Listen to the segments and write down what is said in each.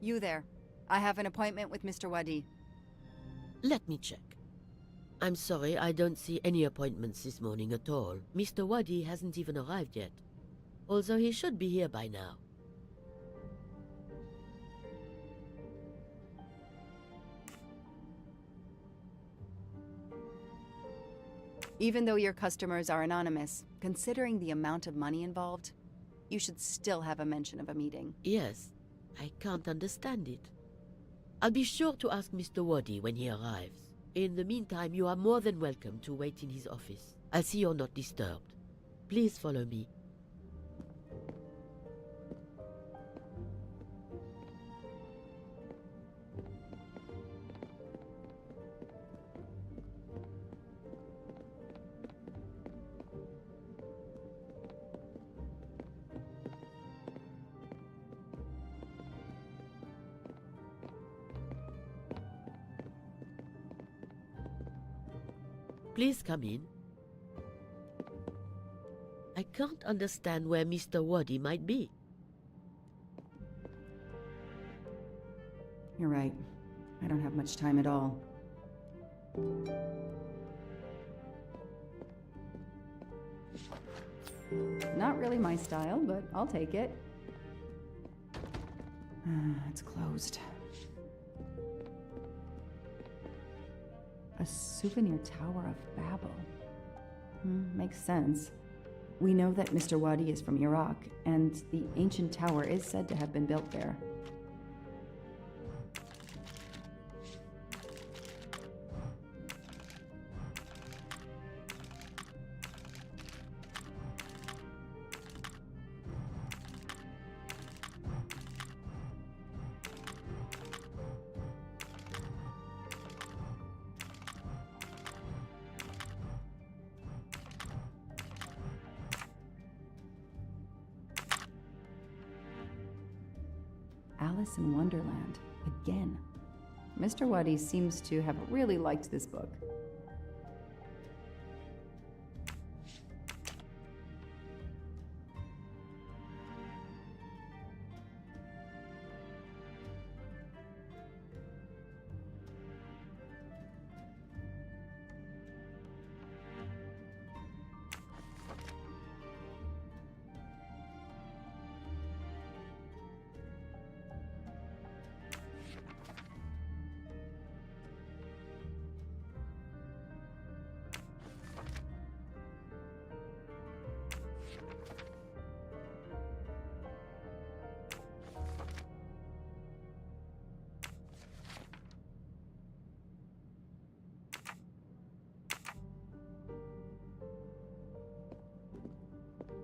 You there. I have an appointment with Mr. Wadi. Let me check. I'm sorry, I don't see any appointments this morning at all. Mr. Wadi hasn't even arrived yet. Although he should be here by now. Even though your customers are anonymous, considering the amount of money involved, you should still have a mention of a meeting. Yes, I can't understand it. I'll be sure to ask Mr. Wadi when he arrives. In the meantime, you are more than welcome to wait in his office. I'll see you're not disturbed. Please follow me. Please come in. I can't understand where Mr. Wadi might be. You're right. I don't have much time at all. Not really my style, but I'll take it. It's closed. A souvenir tower of Babel. Makes sense. We know that Mr. Wadi is from Iraq, and the ancient tower is said to have been built there. Alice in Wonderland, again. Mr. Wadi seems to have really liked this book.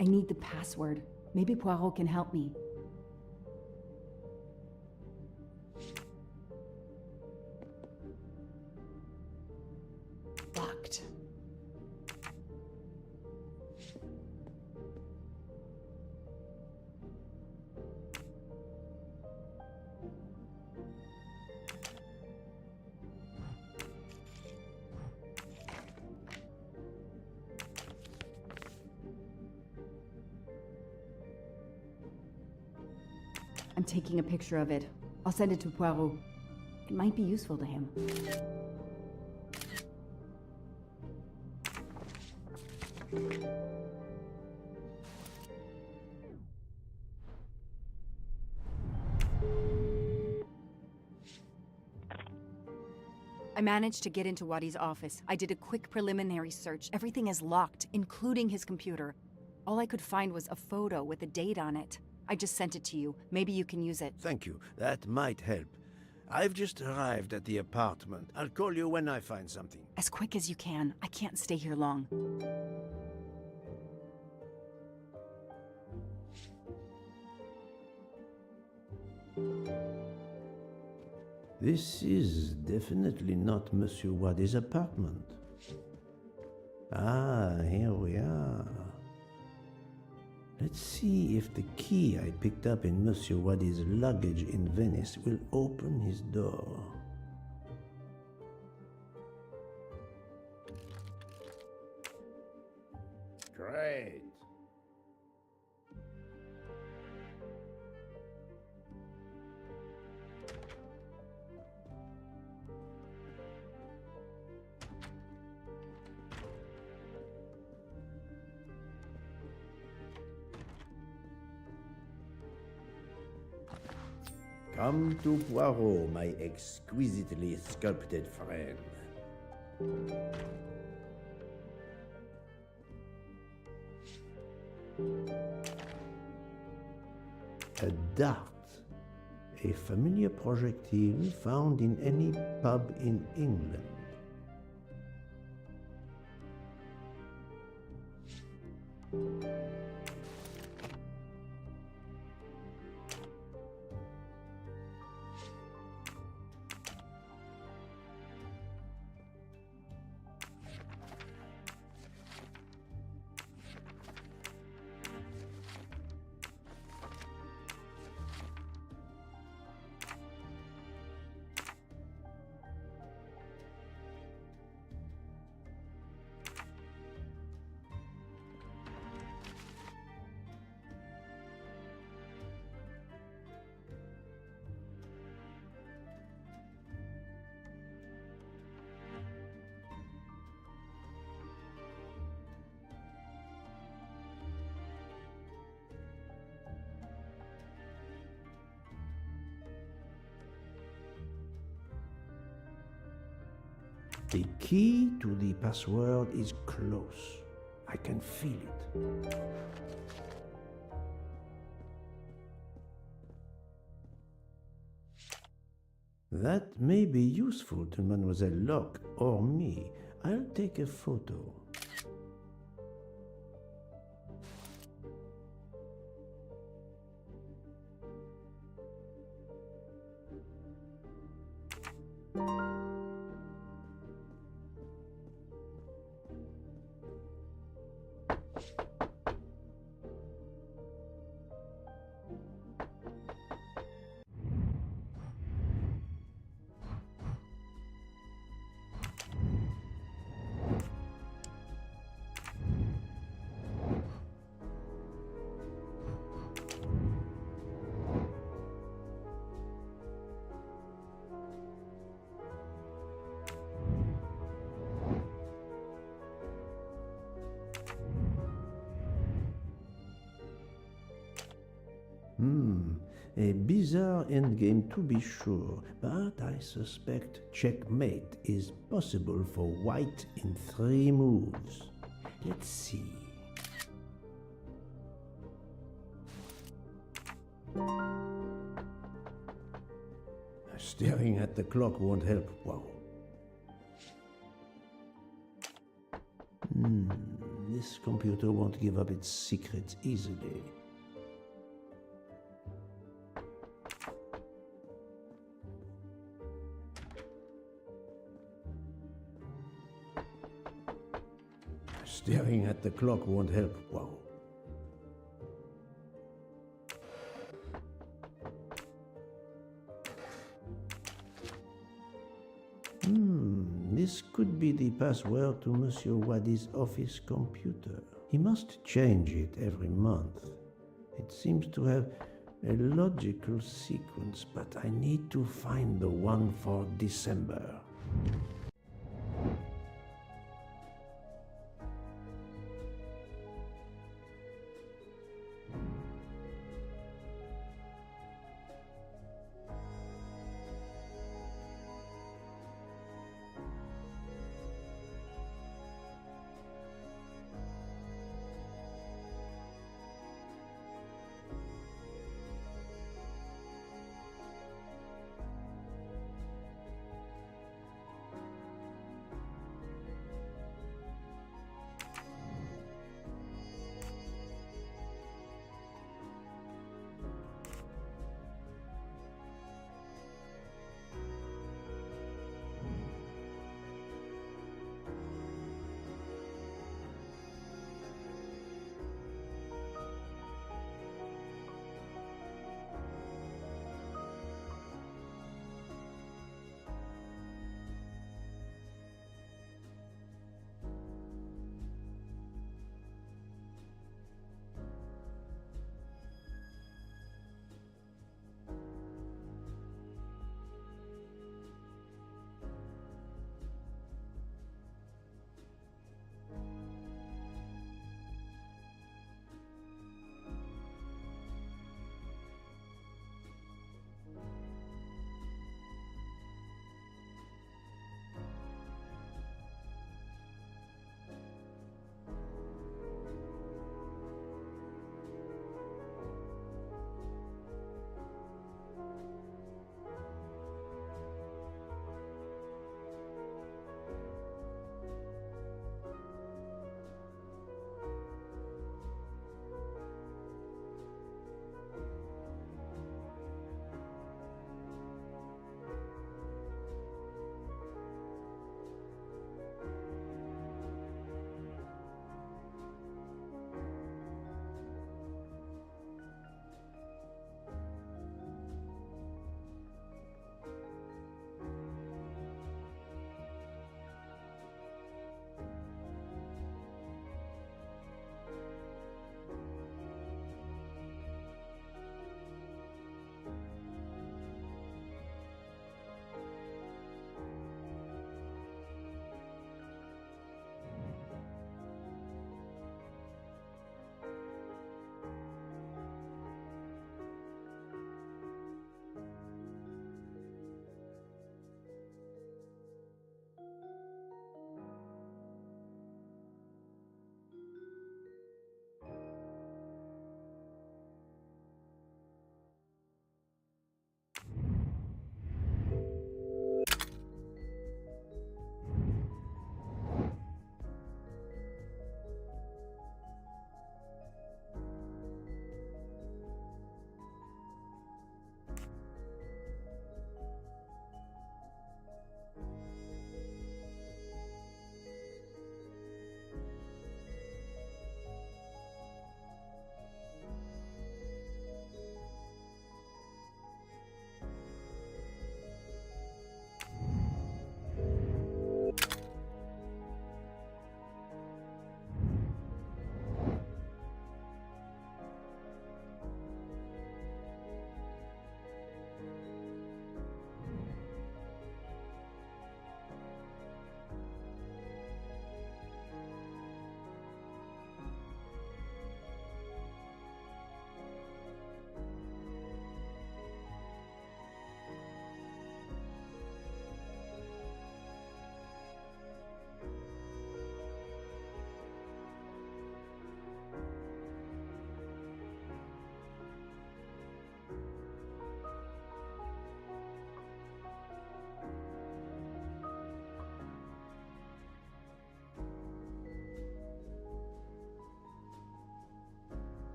I need the password. Maybe Poirot can help me. Locked. I'm taking a picture of it. I'll send it to Poirot. It might be useful to him. I managed to get into Wadi's office. I did a quick preliminary search. Everything is locked, including his computer. All I could find was a photo with a date on it. I just sent it to you. Maybe you can use it. Thank you. That might help. I've just arrived at the apartment. I'll call you when I find something. As quick as you can. I can't stay here long. This is definitely not Monsieur Wadi's apartment. Ah, here we are. Let's see if the key I picked up in Monsieur Wadi's luggage in Venice will open his door. Great. Come to Poirot, my exquisitely sculpted friend. A dart. A familiar projectile found in any pub in England. The key to the password is close. I can feel it. That may be useful to Mademoiselle Locke or me. I'll take a photo. A bizarre endgame to be sure, but I suspect checkmate is possible for white in 3 moves. Let's see. Staring at the clock won't help. Wow. This computer won't give up its secrets easily. Staring at the clock won't help. Wow. This could be the password to Monsieur Waddy's office computer. He must change it every month. It seems to have a logical sequence, but I need to find the one for December.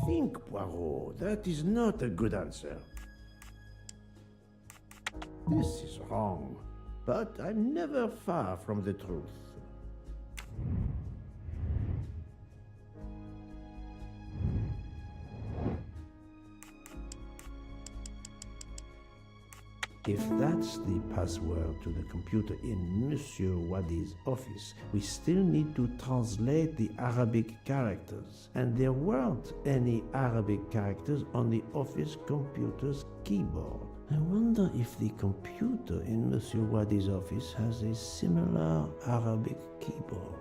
think, Poirot. That is not a good answer. This is wrong, but I'm never far from the truth. If that's the password to the computer in Monsieur Wadi's office, we still need to translate the Arabic characters. And there weren't any Arabic characters on the office computer's keyboard. I wonder if the computer in Monsieur Wadi's office has a similar Arabic keyboard.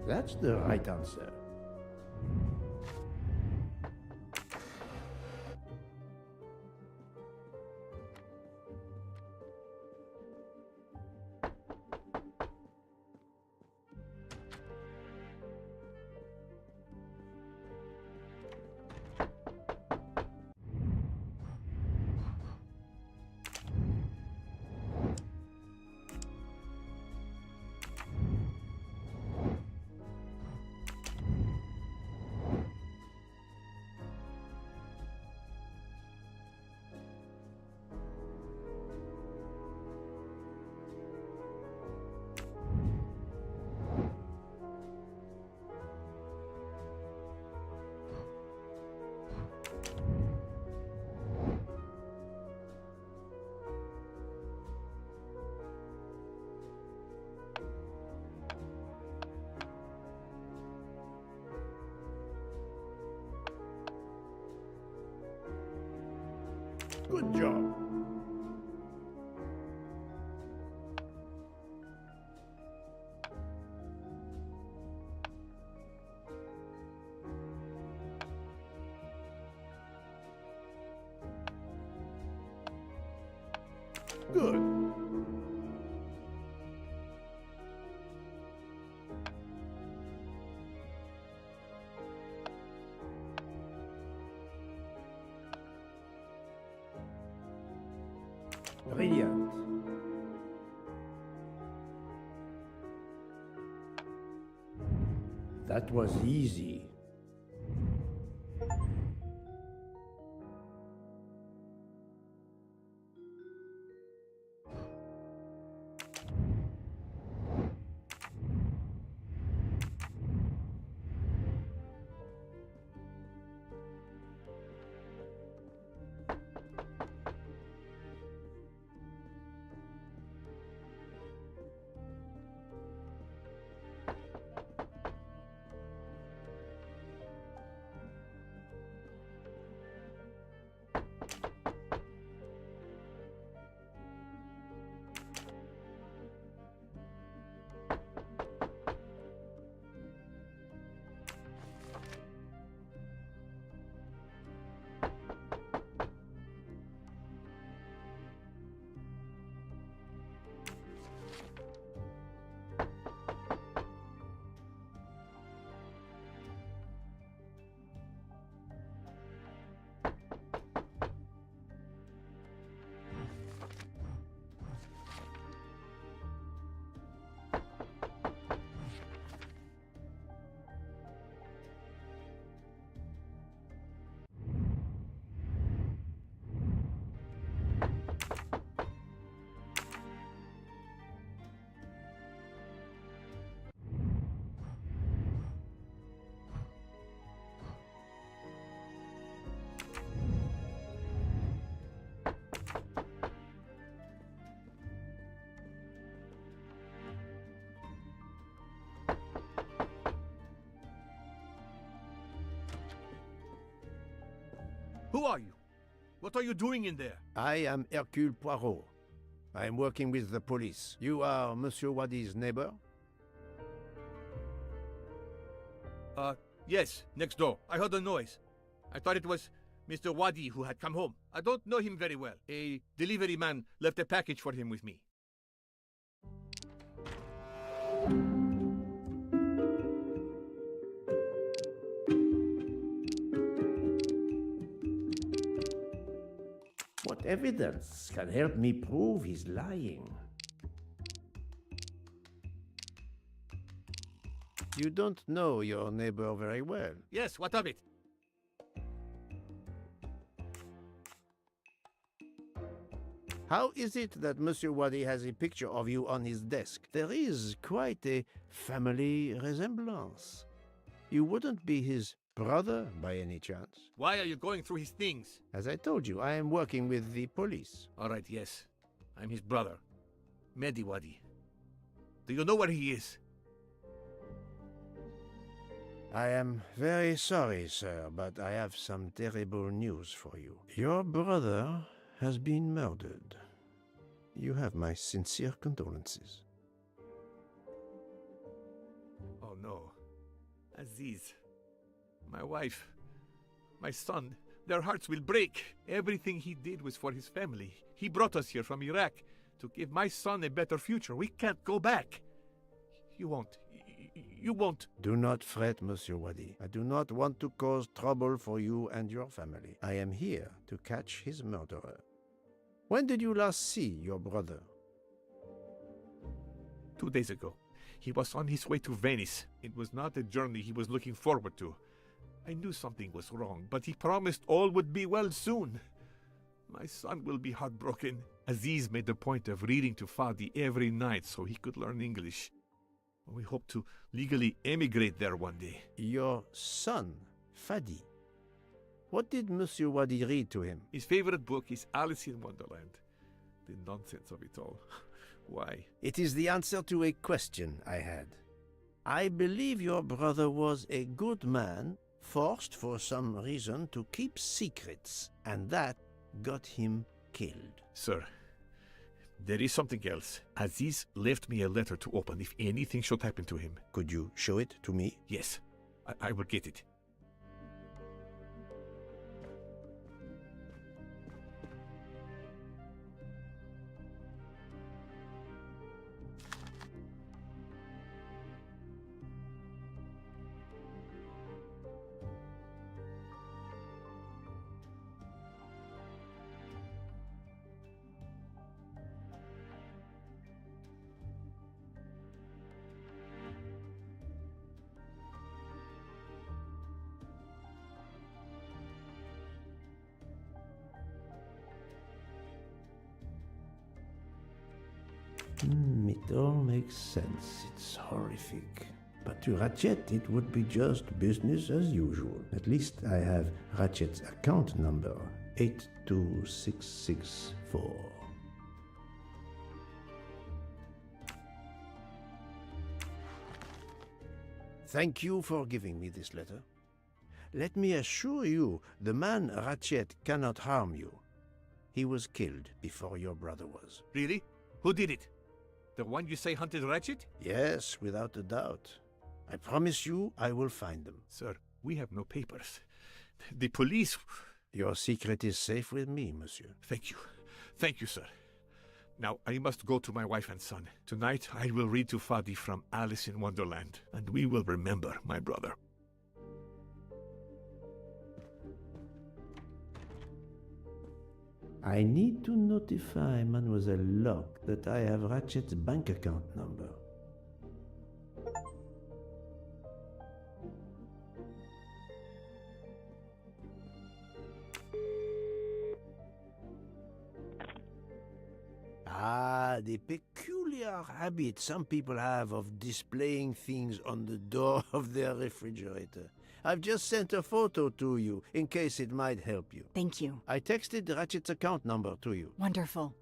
That's the right answer. Good job. Good. Brilliant. That was easy. Who are you? What are you doing in there? I am Hercule Poirot. I am working with the police. You are Monsieur Wadi's neighbor? Yes, next door. I heard a noise. I thought it was Mr. Wadi who had come home. I don't know him very well. A delivery man left a package for him with me. What evidence can help me prove he's lying? You don't know your neighbor very well. Yes, what of it? How is it that Monsieur Wadi has a picture of you on his desk? There is quite a family resemblance. You wouldn't be his brother by any chance? Why are you going through his things? As I told you, I am working with the police. All right, yes. I'm his brother, Mehdi Wadi. Do you know where he is? I am very sorry, sir, but I have some terrible news for you. Your brother has been murdered. You have my sincere condolences. Oh no. Aziz, my wife, my son, their hearts will break. Everything he did was for his family. He brought us here from Iraq to give my son a better future. We can't go back. You won't. You won't. Do not fret, Monsieur Wadi. I do not want to cause trouble for you and your family. I am here to catch his murderer. When did you last see your brother? 2 days ago. He was on his way to Venice. It was not a journey he was looking forward to. I knew something was wrong, but he promised all would be well soon. My son will be heartbroken. Aziz made a point of reading to Fadi every night so he could learn English. We hope to legally emigrate there one day. Your son, Fadi. What did Monsieur Wadi read to him? His favorite book is Alice in Wonderland. The nonsense of it all. Why? It is the answer to a question I had. I believe your brother was a good man, forced for some reason to keep secrets, and that got him killed. Sir, there is something else. Aziz left me a letter to open if anything should happen to him. Could you show it to me? Yes, I will get it. It all makes sense. It's horrific. But to Ratchet, it would be just business as usual. At least I have Ratchet's account number, 82664. Thank you for giving me this letter. Let me assure you, the man Ratchet cannot harm you. He was killed before your brother was. Really? Who did it? The one you say hunted Ratchet? Yes, without a doubt. I promise you I will find them. Sir, we have no papers. The police... Your secret is safe with me, monsieur. Thank you. Thank you, sir. Now, I must go to my wife and son. Tonight, I will read to Fadi from Alice in Wonderland, and we will remember my brother. I need to notify Mademoiselle Locke that I have Ratchet's bank account number. Ah, the peculiar habit some people have of displaying things on the door of their refrigerator. I've just sent a photo to you, in case it might help you. Thank you. I texted Ratchet's account number to you. Wonderful.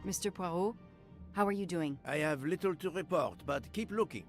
Mr. Poirot, how are you doing? I have little to report, but keep looking.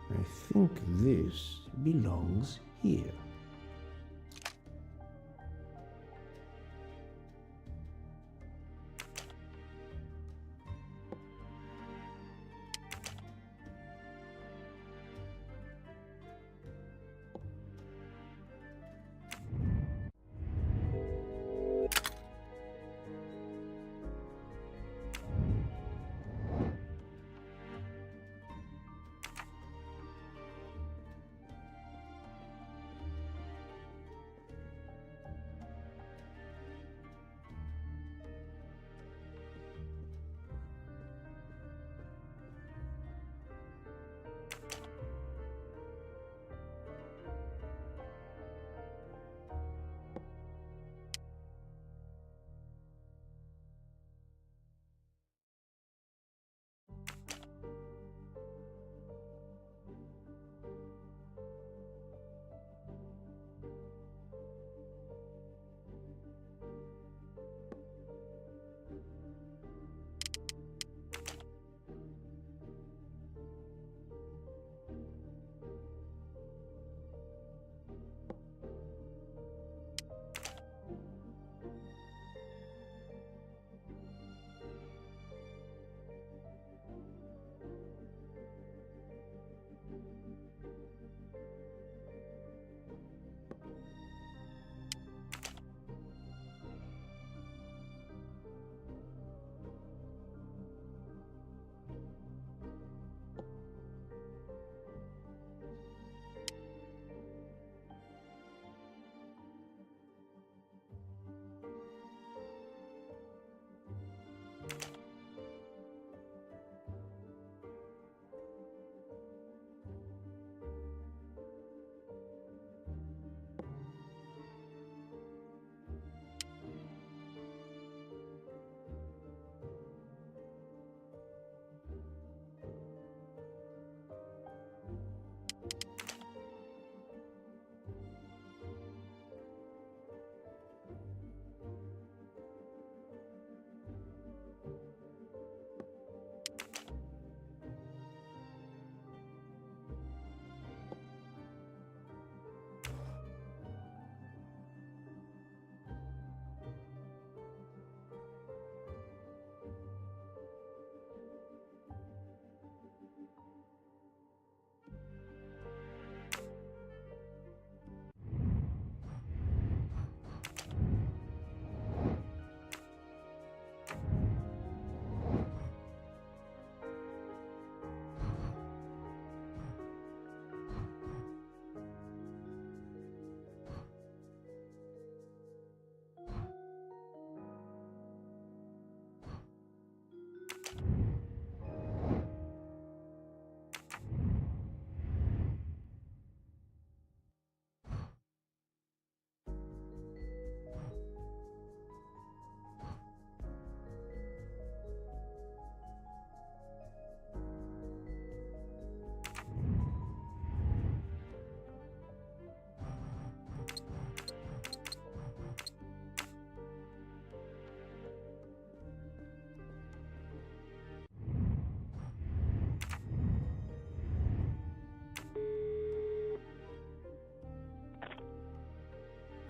I think this belongs here.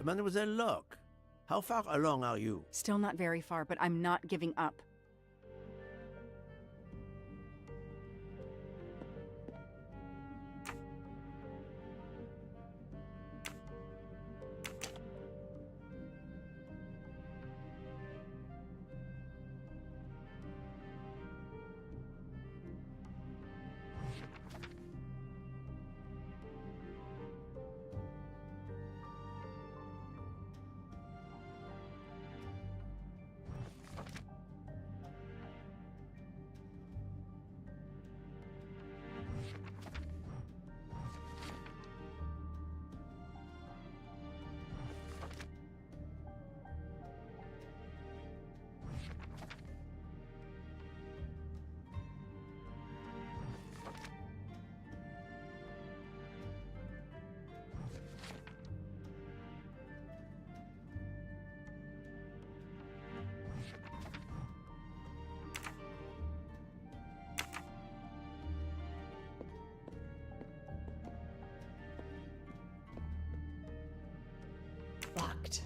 Mademoiselle Locke, how far along are you? Still not very far, but I'm not giving up. Locked.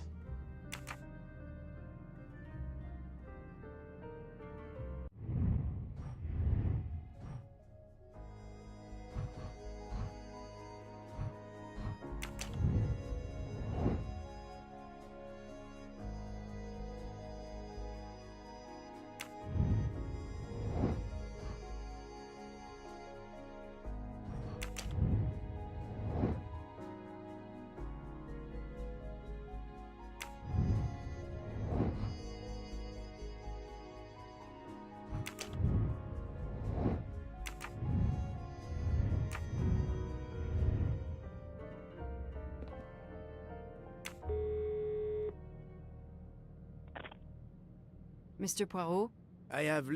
Mr. Poirot? I have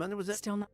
Mademoiselle... Still not.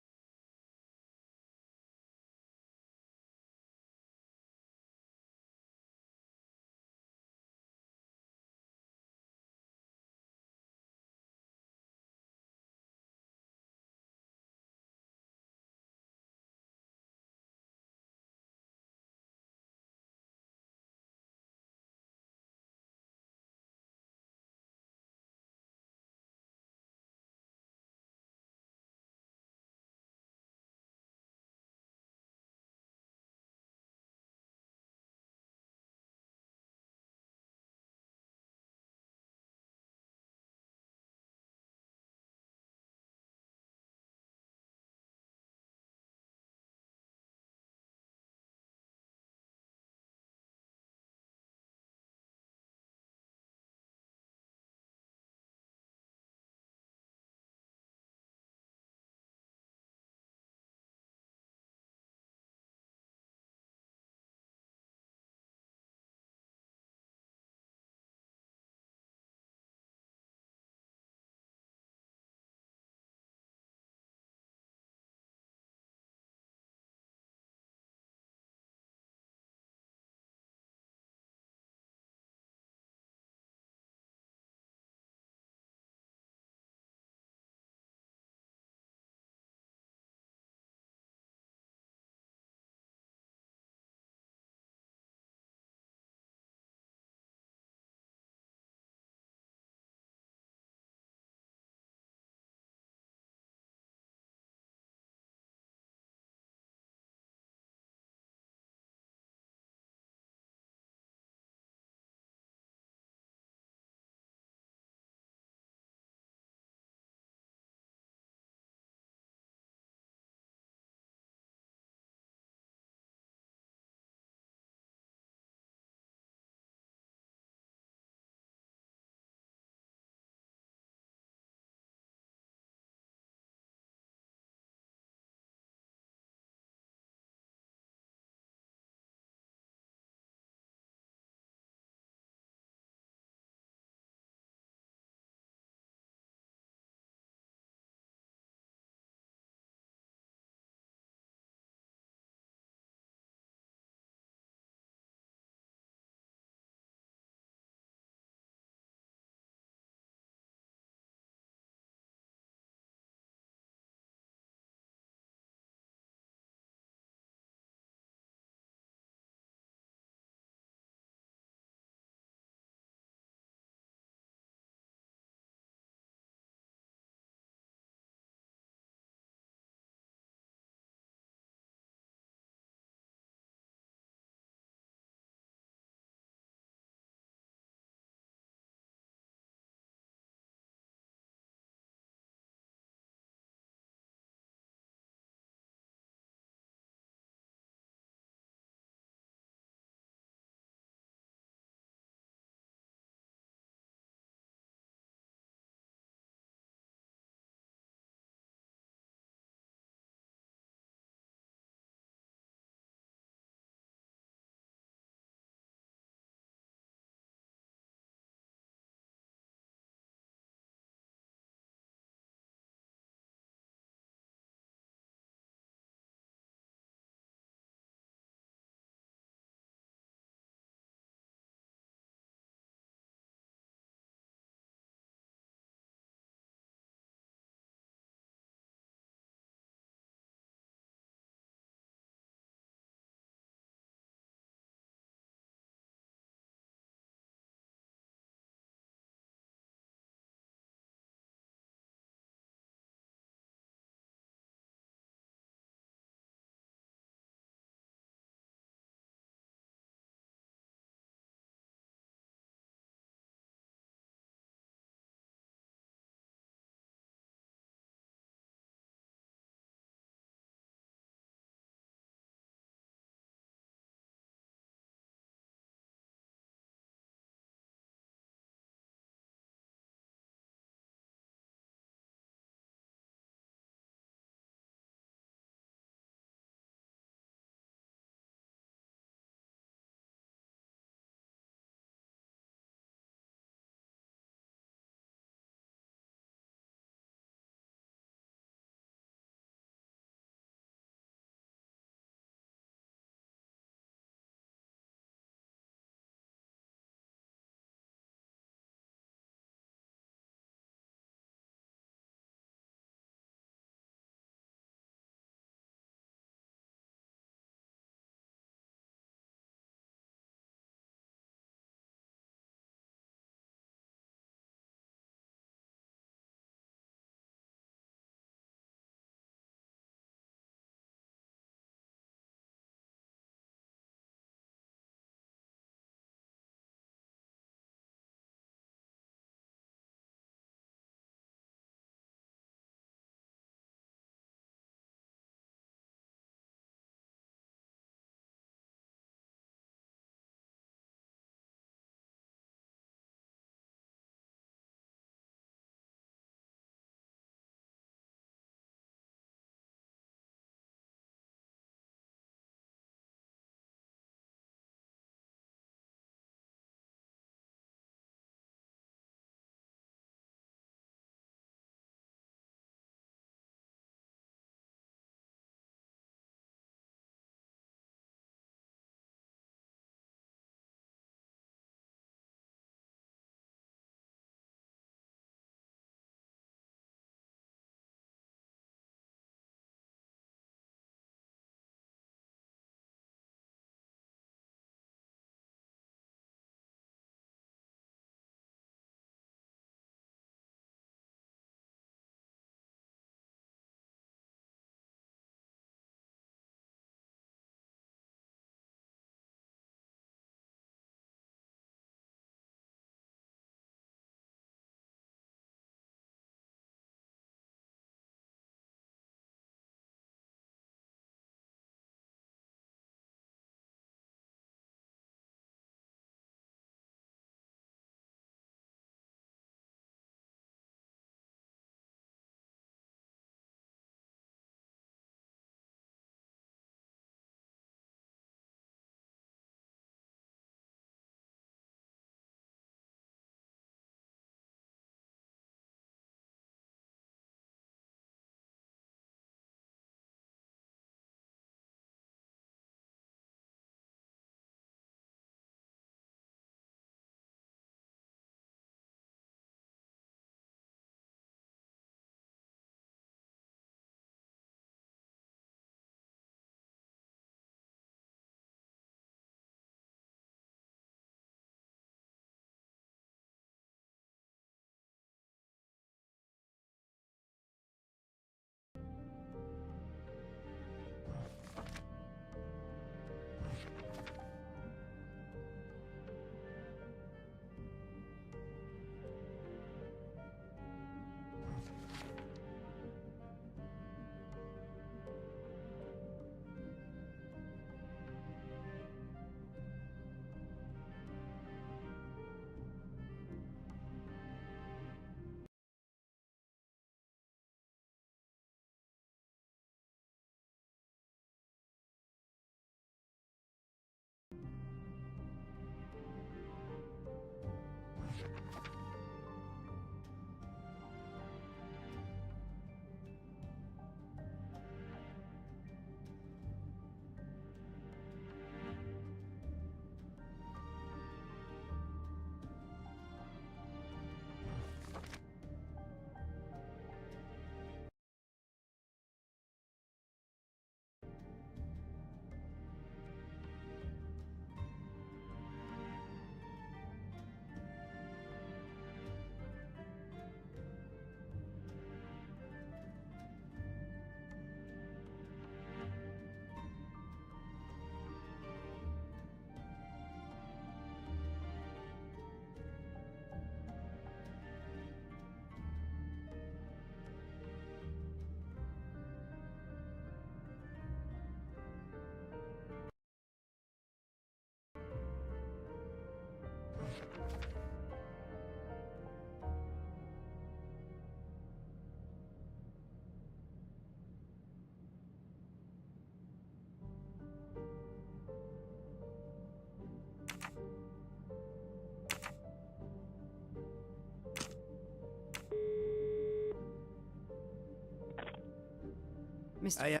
Mr. I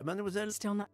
Mademoiselle, Still not.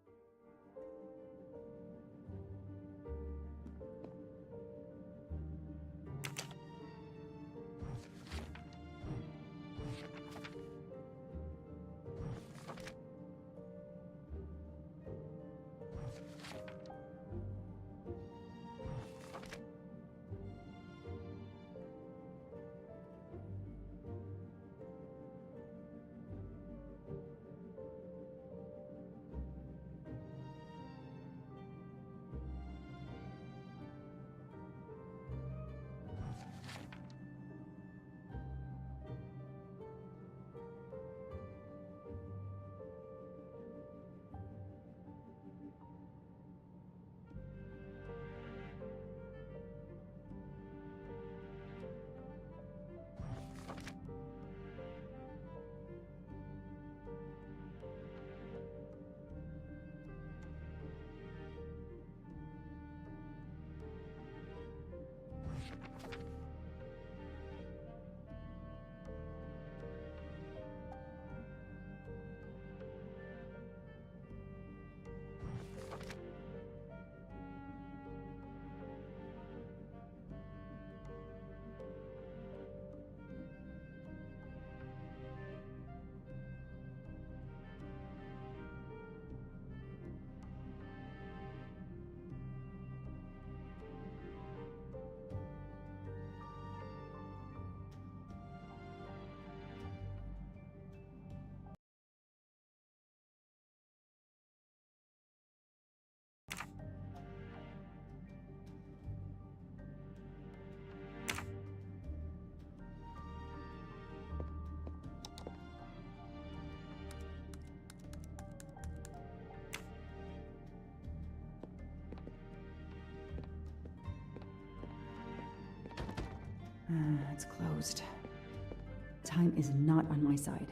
It's closed. Time is not on my side.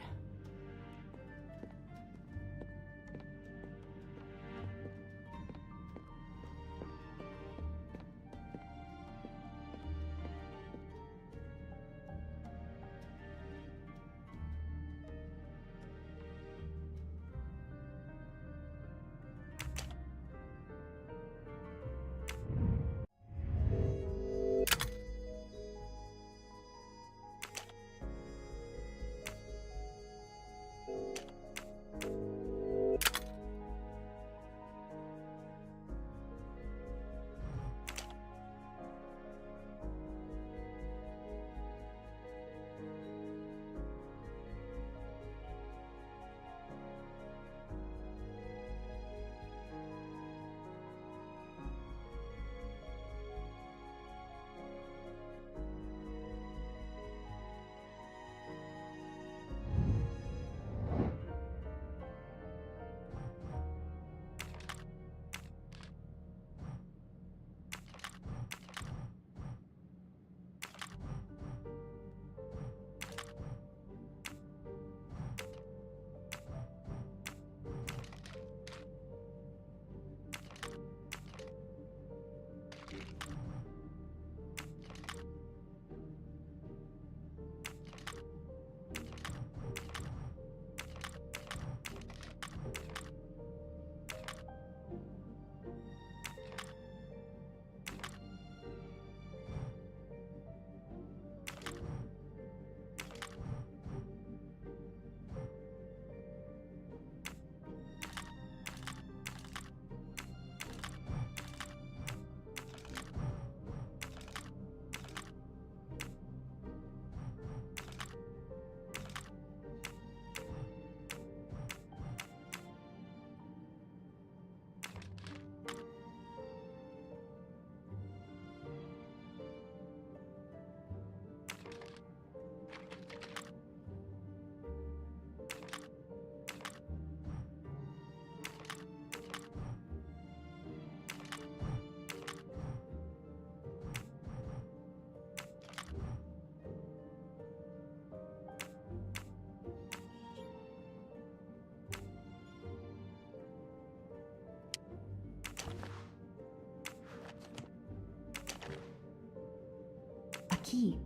key.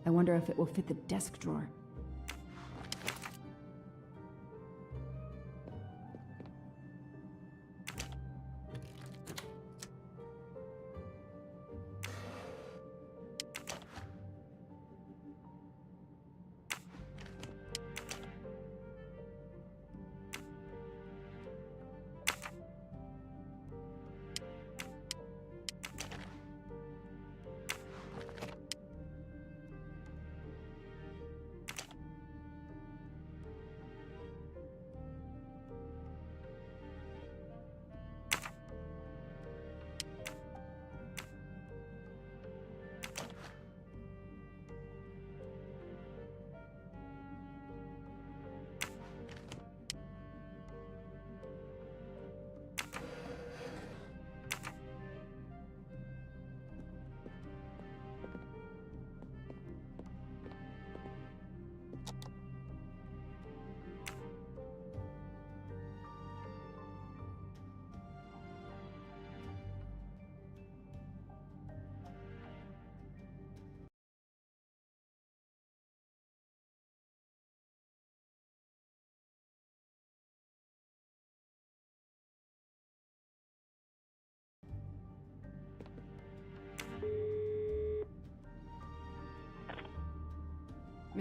I wonder if it will fit the desk drawer.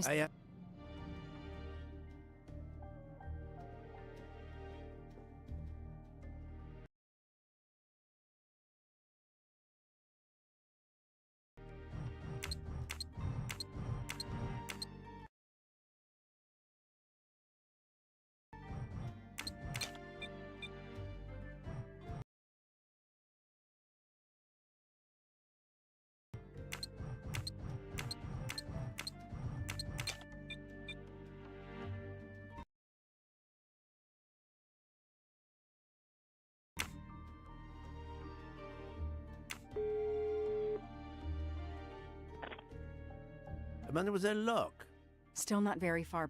I, Mademoiselle Locke. Still not very far.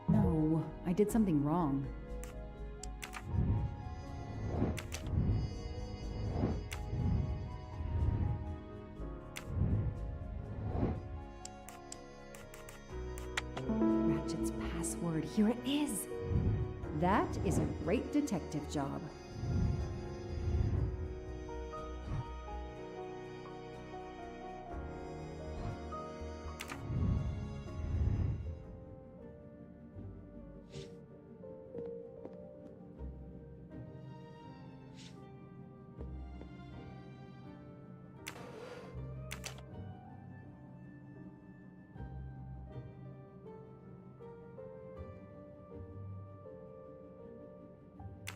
No, I did something wrong. Ratchet's password, here it is. That is a great detective job.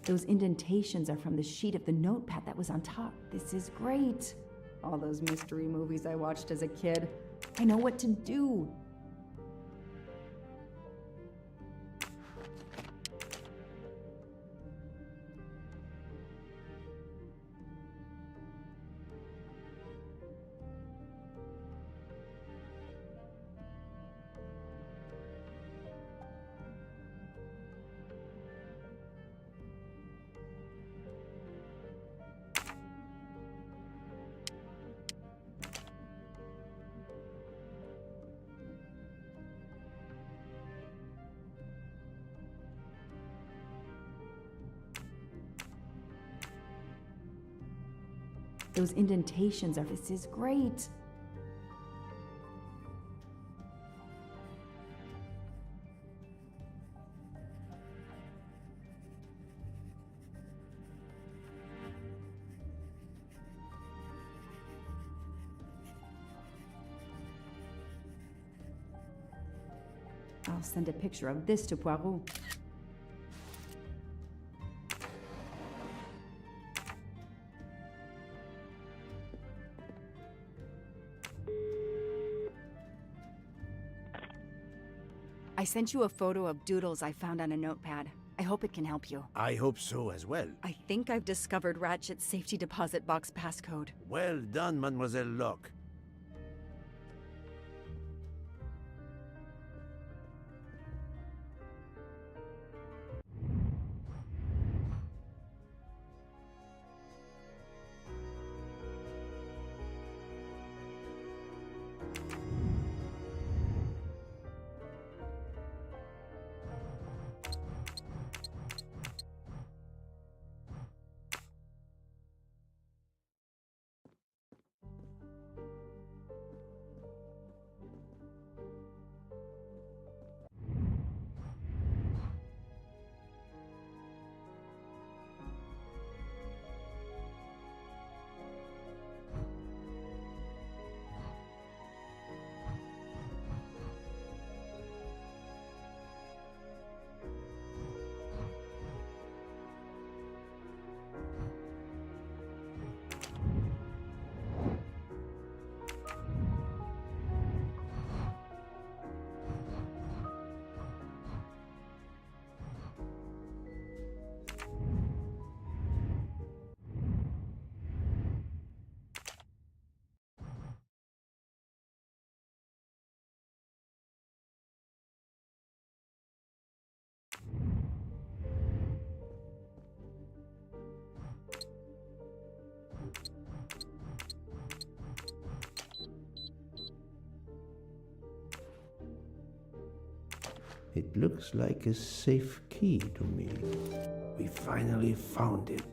Those indentations are from the sheet of the notepad that was on top. This is great. All those mystery movies I watched as a kid. I know what to do. Those indentations are. This is great. I'll send a picture of this to Poirot. I sent you a photo of doodles I found on a notepad. I hope it can help you. I hope so as well. I think I've discovered Ratchet's safety deposit box passcode. Well done, Mademoiselle Locke. It looks like a safe key to me. We finally found it.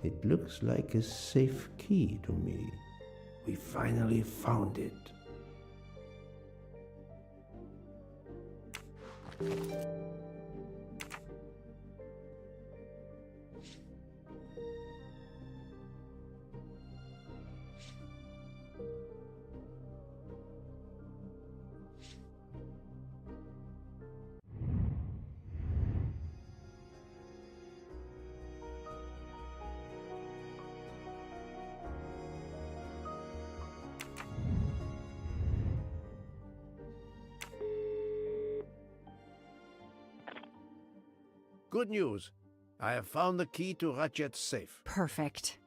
It looks like a safe key to me. We finally found it. Good news. I have found the key to Ratchet's safe. Perfect.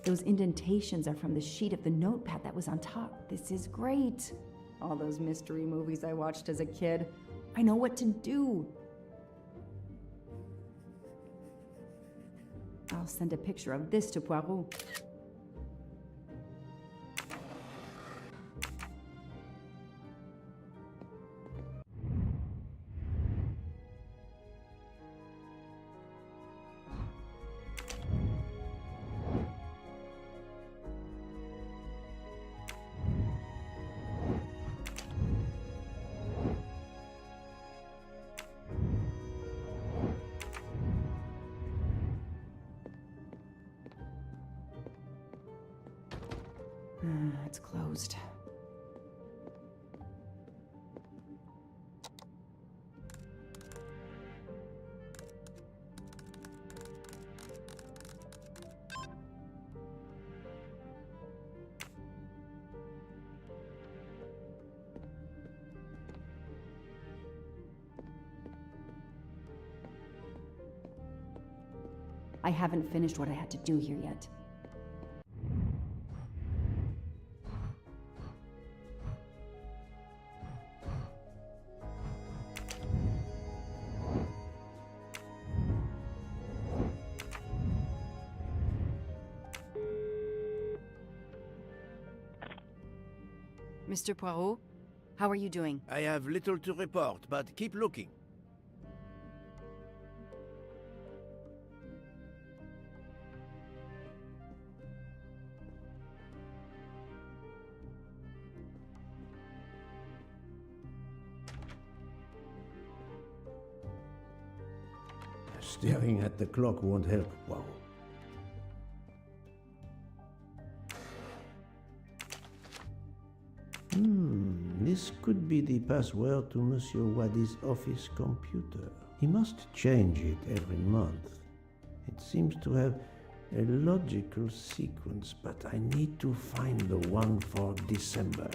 Those indentations are from the sheet of the notepad that was on top. This is great. All those mystery movies I watched as a kid. I know what to do. I'll send a picture of this to Poirot. It's closed. I haven't finished what I had to do here yet. Mr. Poirot, how are you doing? I have little to report, but keep looking. Staring at the clock won't help, Poirot. This could be the password to Monsieur Wadi's office computer. He must change it every month. It seems to have a logical sequence, but I need to find the one for December.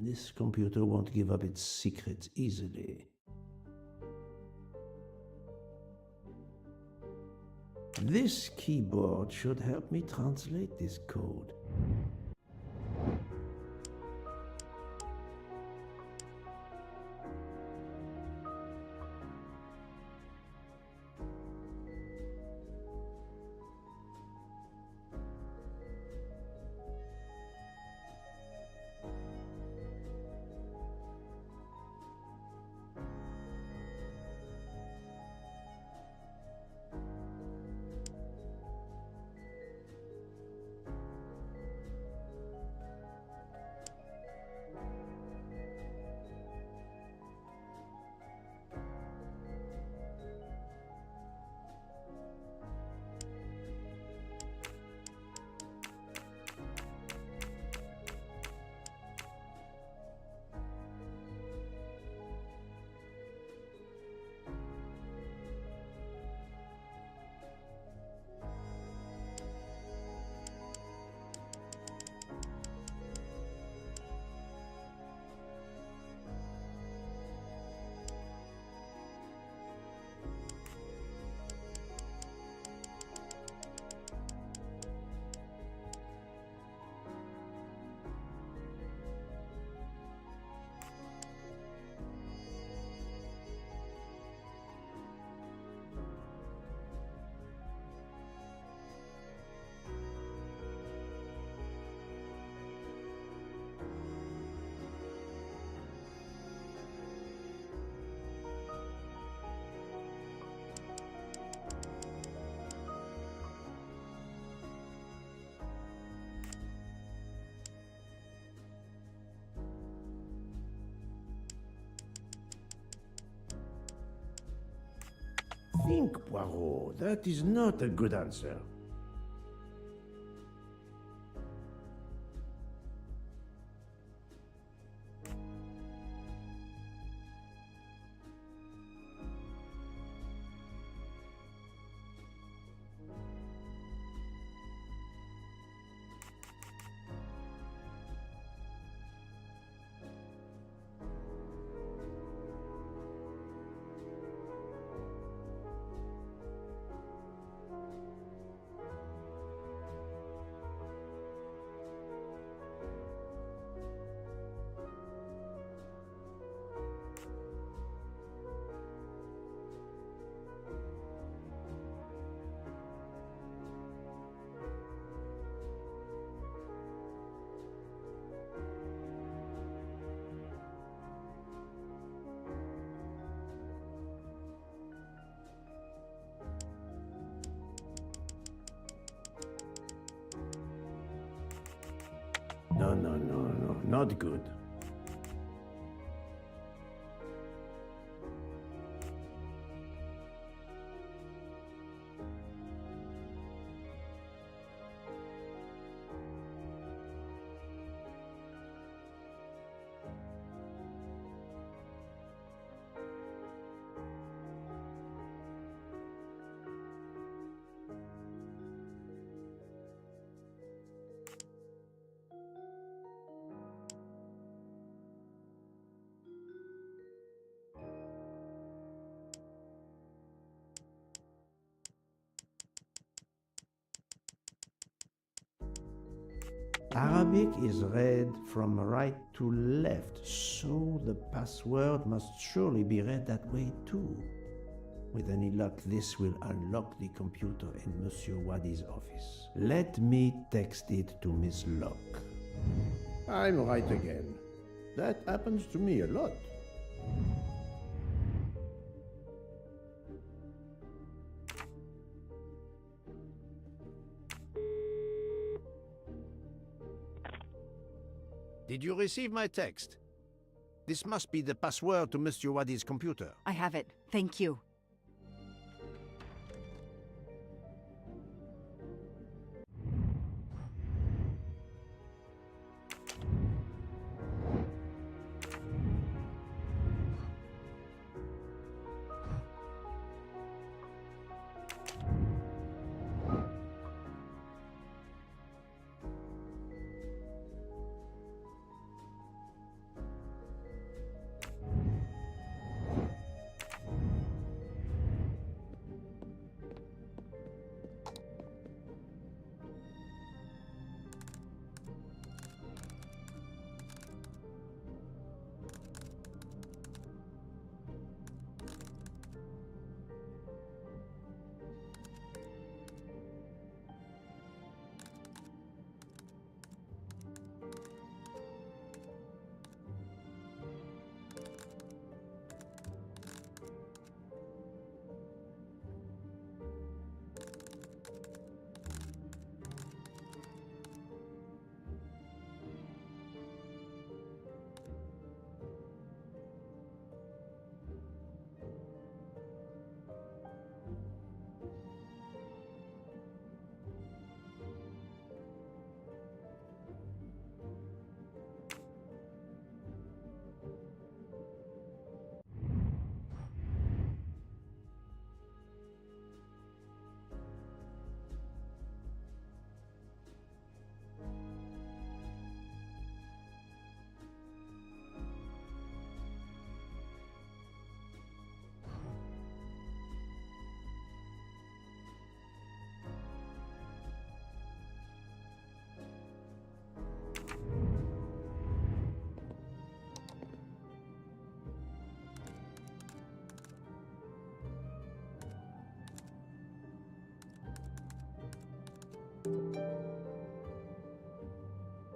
This computer won't give up its secrets easily. This keyboard should help me translate this code. Look, Poirot, that is not a good answer. No, not good. Arabic is read from right to left, so the password must surely be read that way too. With any luck, this will unlock the computer in Monsieur Wadi's office. Let me text it to Miss Locke. I'm right again. That happens to me a lot. Did you receive my text? This must be the password to Monsieur Wadi's computer. I have it. Thank you.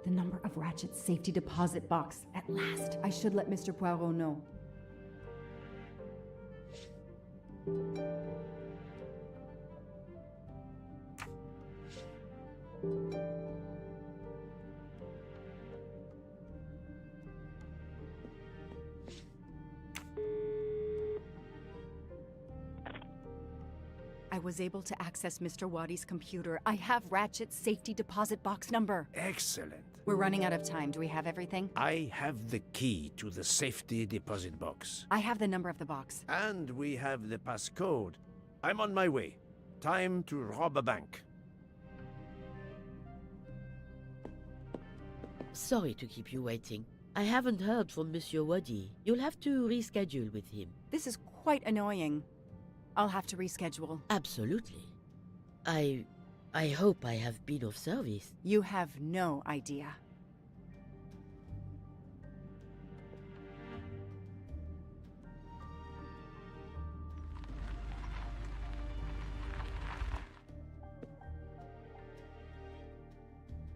The number of Ratchet's safety deposit box. At last. I should let Mr. Poirot know. was able to access Mr. Wadi's computer. I have Ratchet's safety deposit box number. Excellent. We're running out of time. Do we have everything? I have the key to the safety deposit box. I have the number of the box. And we have the passcode. I'm on my way. Time to rob a bank. Sorry to keep you waiting. I haven't heard from Monsieur Wadi. You'll have to reschedule with him. This is quite annoying. I'll have to reschedule. Absolutely. I hope I have been of service. You have no idea.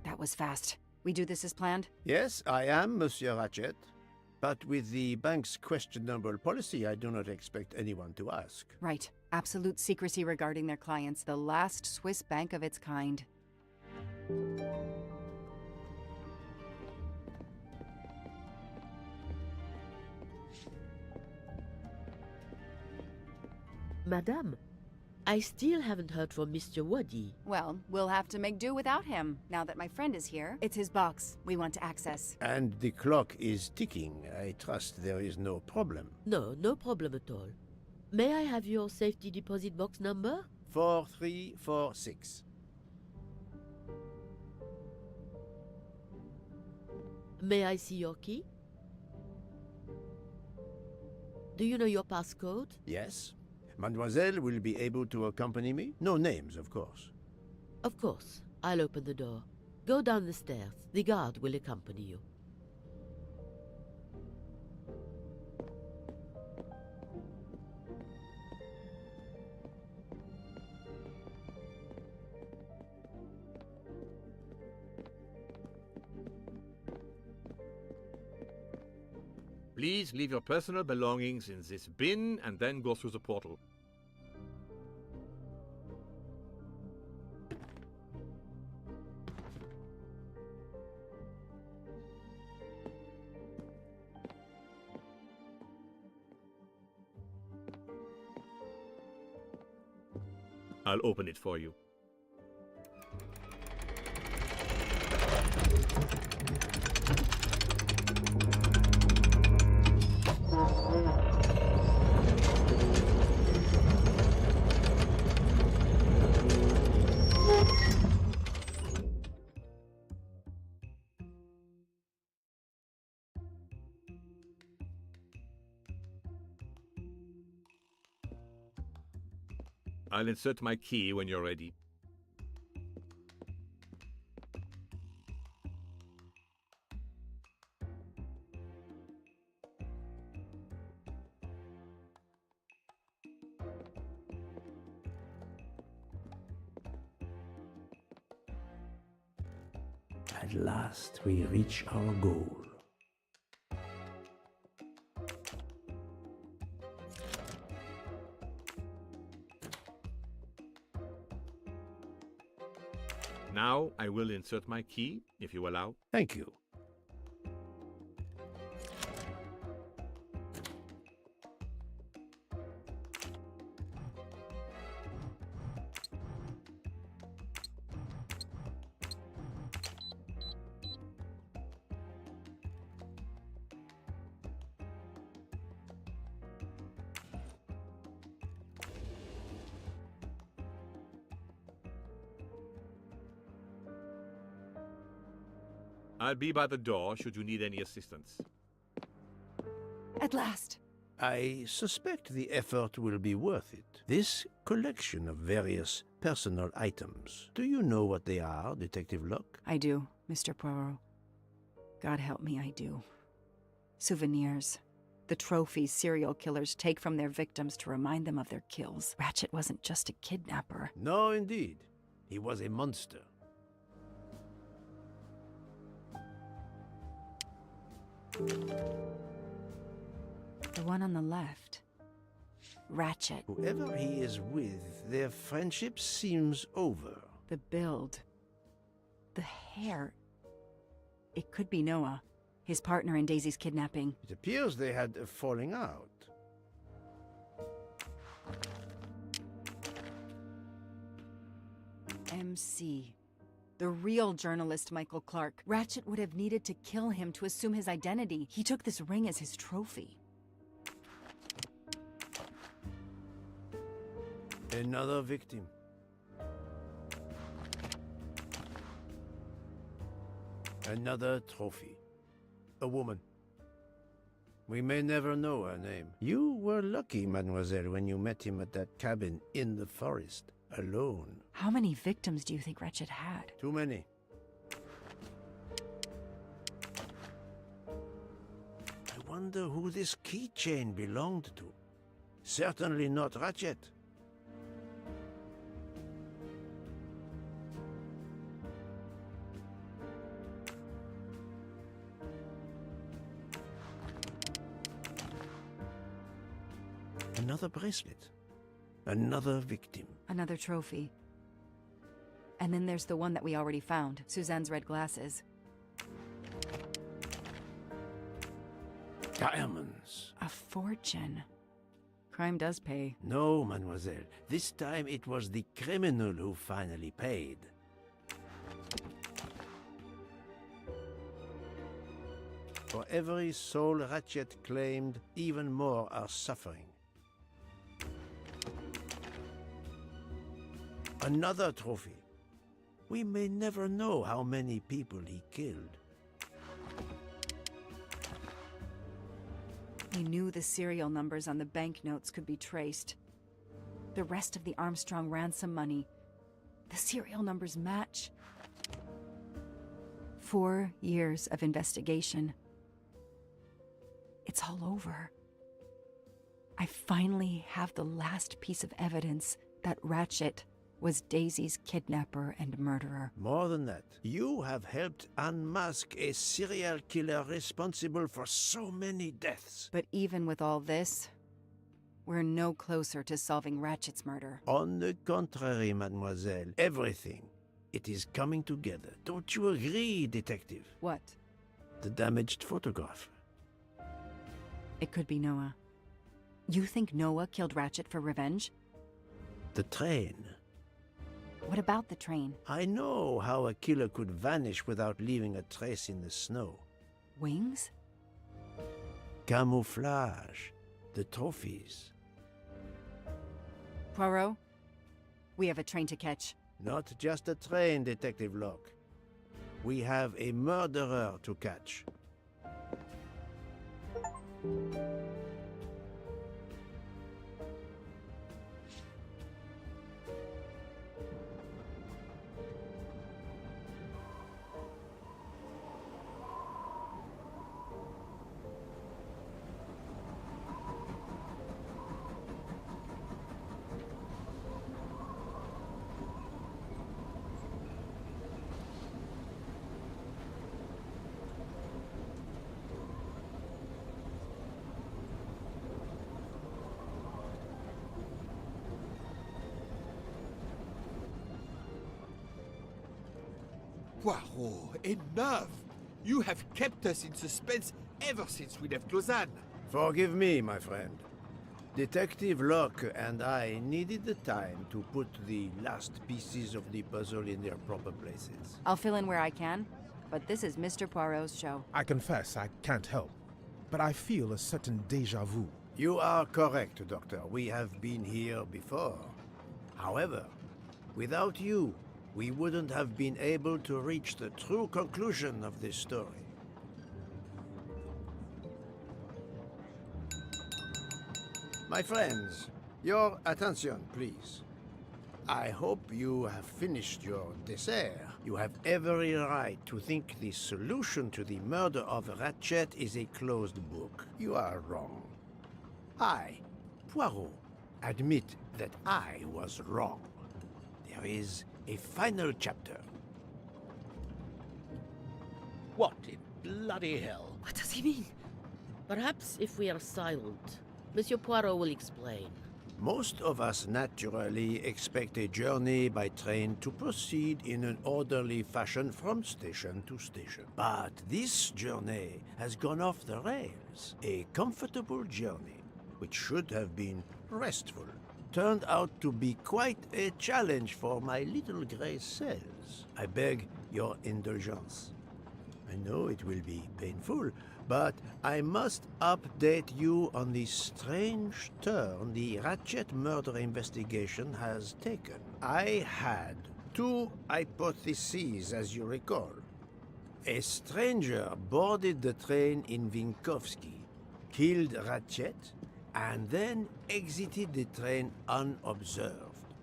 That was fast. We do this as planned? Yes, I am, Monsieur Ratchet. But with the bank's questionable policy, I do not expect anyone to ask. Right. Absolute secrecy regarding their clients. The last Swiss bank of its kind. Madame, I still haven't heard from Mr. Wadi. Well, we'll have to make do without him. Now that my friend is here, it's his box we want to access. And the clock is ticking. I trust there is no problem. No problem at all. May I have your safety deposit box number? 4346. May I see your key? Do you know your passcode? Yes. Mademoiselle will be able to accompany me? No names, of course. Of course. I'll open the door. Go down the stairs. The guard will accompany you. Please leave your personal belongings in this bin and then go through the portal. I'll open it for you. I'll insert my key when you're ready. At last we reach our goal. Now I will insert my key, if you allow. Thank you. I'll be by the door should you need any assistance. At last. I suspect the effort will be worth it. This collection of various personal items. Do you know what they are, Detective Locke? I do, Mr. Poirot. God help me, I do. Souvenirs. The trophies serial killers take from their victims to remind them of their kills. Ratchet wasn't just a kidnapper. No, indeed. He was a monster. The one on the left. Ratchet. Whoever he is with, their friendship seems over. The build. The hair. It could be Noah, his partner in Daisy's kidnapping. It appears they had a falling out. OMC. The real journalist, Michael Clark. Ratchet would have needed to kill him to assume his identity. He took this ring as his trophy. Another victim. Another trophy. A woman. We may never know her name. You were lucky, mademoiselle, when you met him at that cabin in the forest, alone. How many victims do you think Ratchet had? Too many. I wonder who this keychain belonged to. Certainly not Ratchet. Another bracelet. Another victim. Another trophy. And then there's the one that we already found, Suzanne's red glasses. Diamonds. A fortune. Crime does pay. No, mademoiselle. This time it was the criminal who finally paid. For every soul Ratchet claimed, even more are suffering. Another trophy. We may never know how many people he killed. He knew the serial numbers on the banknotes could be traced. The rest of the Armstrong ransom money, the serial numbers match. 4 years of investigation. It's all over. I finally have the last piece of evidence that Ratchet was Daisy's kidnapper and murderer. More than that, you have helped unmask a serial killer responsible for so many deaths. But even with all this, we're no closer to solving Ratchet's murder. On the contrary, mademoiselle, everything. It is coming together. Don't you agree, detective? What? The damaged photograph. It could be Noah. You think Noah killed Ratchet for revenge? The train. What about the train? I know how a killer could vanish without leaving a trace in the snow. Wings? Camouflage. The trophies. Poirot? We have a train to catch. Not just a train, Detective Locke. We have a murderer to catch. Poirot, enough! You have kept us in suspense ever since we left Lausanne. Forgive me, my friend. Detective Locke and I needed the time to put the last pieces of the puzzle in their proper places. I'll fill in where I can, but this is Mr. Poirot's show. I confess I can't help, but I feel a certain déjà vu. You are correct, Doctor. We have been here before. However, without you, we wouldn't have been able to reach the true conclusion of this story. My friends, your attention, please. I hope you have finished your dessert. You have every right to think the solution to the murder of Ratchet is a closed book. You are wrong. I, Poirot, admit that I was wrong. There is a final chapter. What in bloody hell? What does he mean? Perhaps if we are silent, Monsieur Poirot will explain. Most of us naturally expect a journey by train to proceed in an orderly fashion from station to station. But this journey has gone off the rails. A comfortable journey, which should have been restful, turned out to be quite a challenge for my little gray cells. I beg your indulgence. I know it will be painful, but I must update you on the strange turn the Ratchet murder investigation has taken. I had two hypotheses, as you recall. A stranger boarded the train in Vinkovsky, killed Ratchet, and then exited the train unobserved.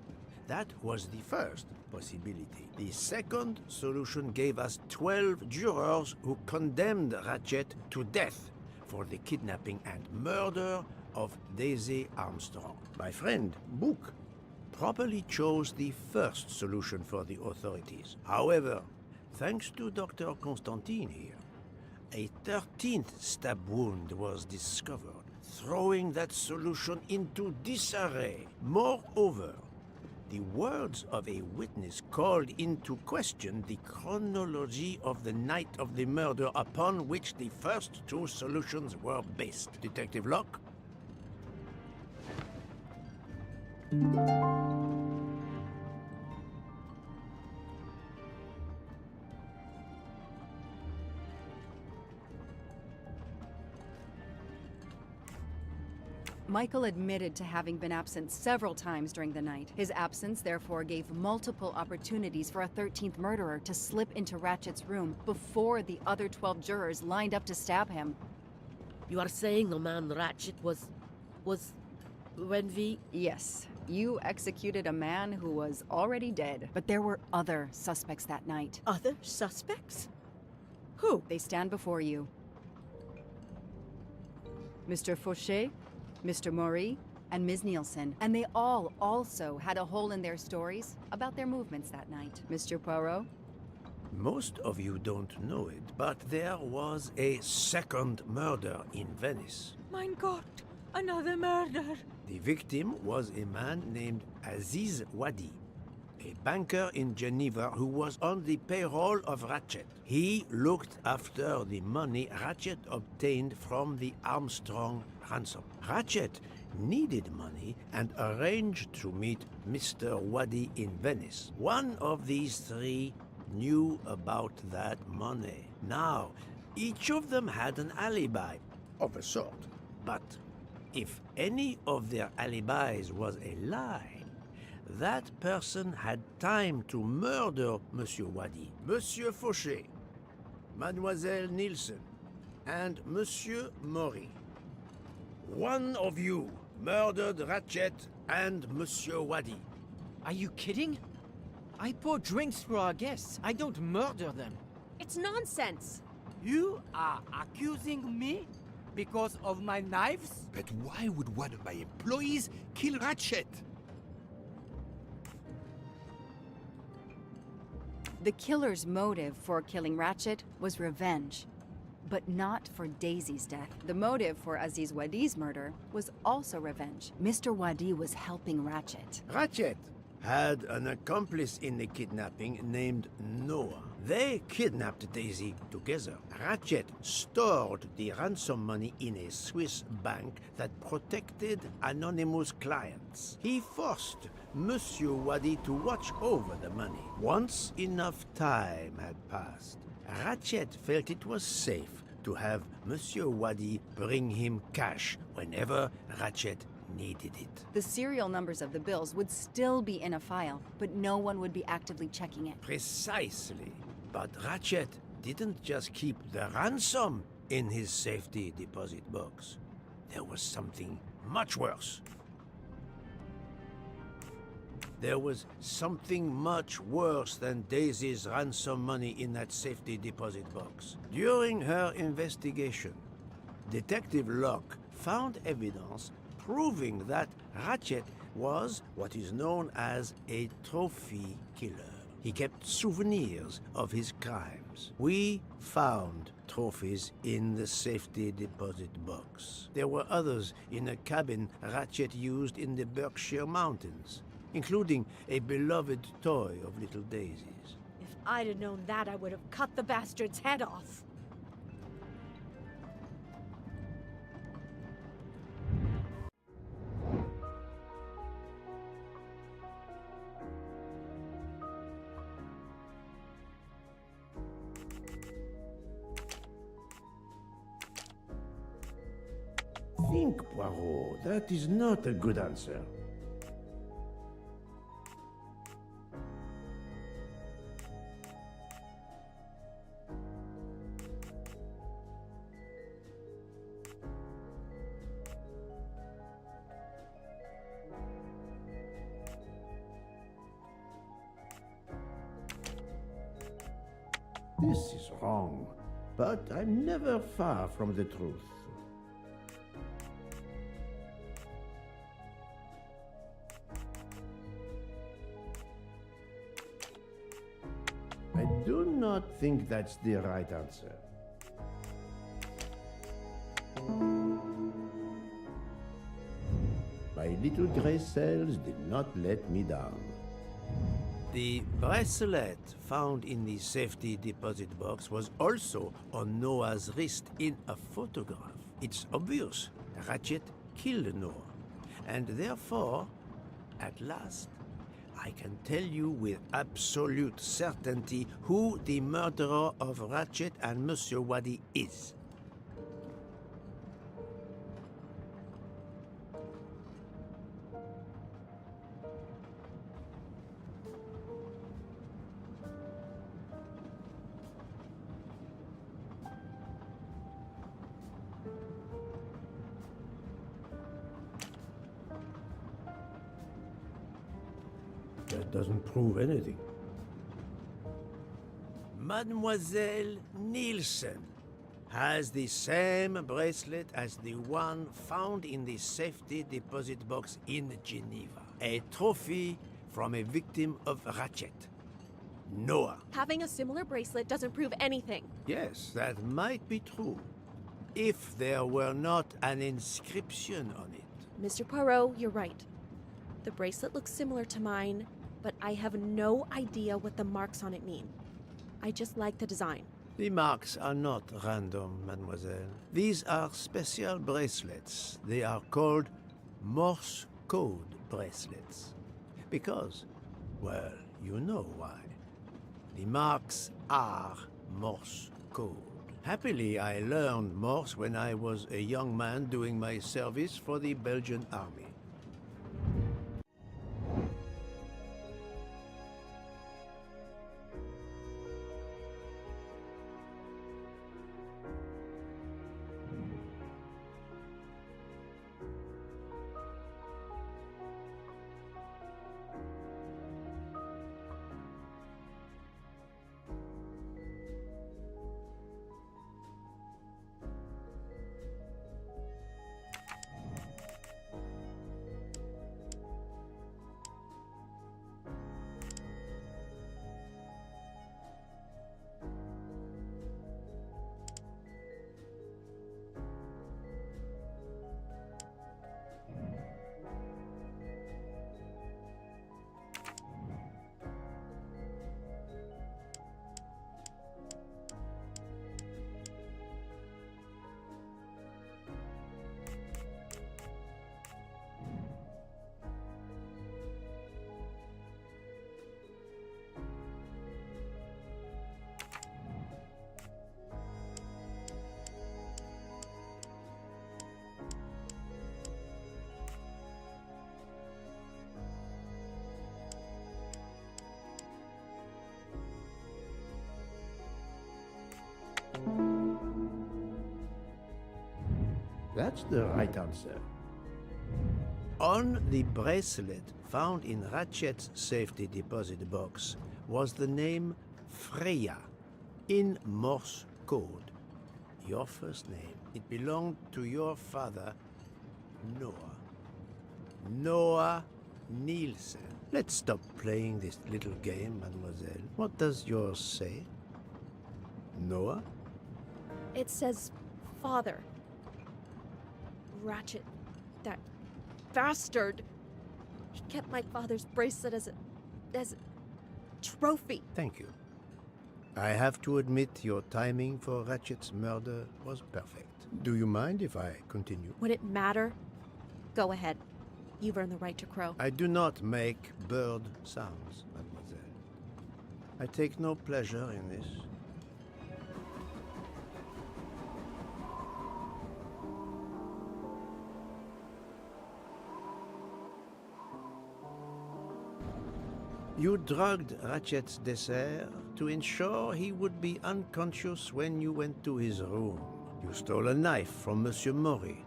That was the first possibility. The second solution gave us 12 jurors who condemned Ratchet to death for the kidnapping and murder of Daisy Armstrong. My friend, Book, properly chose the first solution for the authorities. However, thanks to Dr. Constantine here, a 13th stab wound was discovered, throwing that solution into disarray. Moreover, the words of a witness called into question the chronology of the night of the murder upon which the first two solutions were based. Detective Locke? Michael admitted to having been absent several times during the night. His absence therefore gave multiple opportunities for a 13th murderer to slip into Ratchet's room before the other 12 jurors lined up to stab him. You are saying the man Ratchet was... when we... Yes, you executed a man who was already dead. But there were other suspects that night. Other suspects? Who? They stand before you. Mr. Fauché, Mr. Maury, and Ms. Nielsen. And they all also had a hole in their stories about their movements that night. Mr. Poirot? Most of you don't know it, but there was a second murder in Venice. Mein Gott, another murder. The victim was a man named Aziz Wadi, a banker in Geneva who was on the payroll of Ratchet. He looked after the money Ratchet obtained from the Armstrong ransom. Ratchet needed money and arranged to meet Mr. Wadi in Venice. One of these three knew about that money. Now, each of them had an alibi, of a sort. But if any of their alibis was a lie, that person had time to murder Monsieur Wadi, Monsieur Fauché, Mademoiselle Nielsen, and Monsieur Maury. One of you murdered Ratchet and Monsieur Wadi. Are you kidding? I pour drinks for our guests. I don't murder them. It's nonsense. You are accusing me because of my knives? But why would one of my employees kill Ratchet? The killer's motive for killing Ratchet was revenge, but not for Daisy's death. The motive for Aziz Wadi's murder was also revenge. Mr. Wadi was helping Ratchet. Ratchet had an accomplice in the kidnapping named Noah. They kidnapped Daisy together. Ratchet stored the ransom money in a Swiss bank that protected anonymous clients. He forced Monsieur Wadi to watch over the money. Once enough time had passed, Ratchet felt it was safe to have Monsieur Wadi bring him cash whenever Ratchet needed it. The serial numbers of the bills would still be in a file, but no one would be actively checking it. Precisely. But Ratchet didn't just keep the ransom in his safety deposit box. There was something much worse. There was something much worse than Daisy's ransom money in that safety deposit box. During her investigation, Detective Locke found evidence proving that Ratchet was what is known as a trophy killer. He kept souvenirs of his crimes. We found trophies in the safety deposit box. There were others in a cabin Ratchet used in the Berkshire Mountains, including a beloved toy of little Daisy's. If I'd have known that, I would have cut the bastard's head off. Think, Poirot. That is not a good answer. This is wrong, but I'm never far from the truth. I do not think that's the right answer. My little gray cells did not let me down. The bracelet found in the safety deposit box was also on Noah's wrist in a photograph. It's obvious Ratchet killed Noah, and therefore, at last, I can tell you with absolute certainty who the murderer of Ratchet and Monsieur Wadi is. That doesn't prove anything. Mademoiselle Nielsen has the same bracelet as the one found in the safety deposit box in Geneva. A trophy from a victim of Ratchet. Noah. Having a similar bracelet doesn't prove anything. Yes, that might be true. If there were not an inscription on it. Mr. Poirot, you're right. The bracelet looks similar to mine, but I have no idea what the marks on it mean. I just like the design. The marks are not random, mademoiselle. These are special bracelets. They are called Morse code bracelets. Because, well, you know why. The marks are Morse code. Happily, I learned Morse when I was a young man doing my service for the Belgian army. That's the right answer. On the bracelet found in Ratchet's safety deposit box was the name Freya in Morse code. Your first name. It belonged to your father, Noah. Noah Nielsen. Let's stop playing this little game, mademoiselle. What does yours say? Noah? It says father. Ratchet. That bastard. He kept my father's bracelet as a trophy. Thank you. I have to admit your timing for Ratchet's murder was perfect. Do you mind if I continue? Would it matter? Go ahead. You've earned the right to crow. I do not make bird sounds, mademoiselle. I take no pleasure in this. You drugged Ratchet's dessert to ensure he would be unconscious when you went to his room. You stole a knife from Monsieur Maury.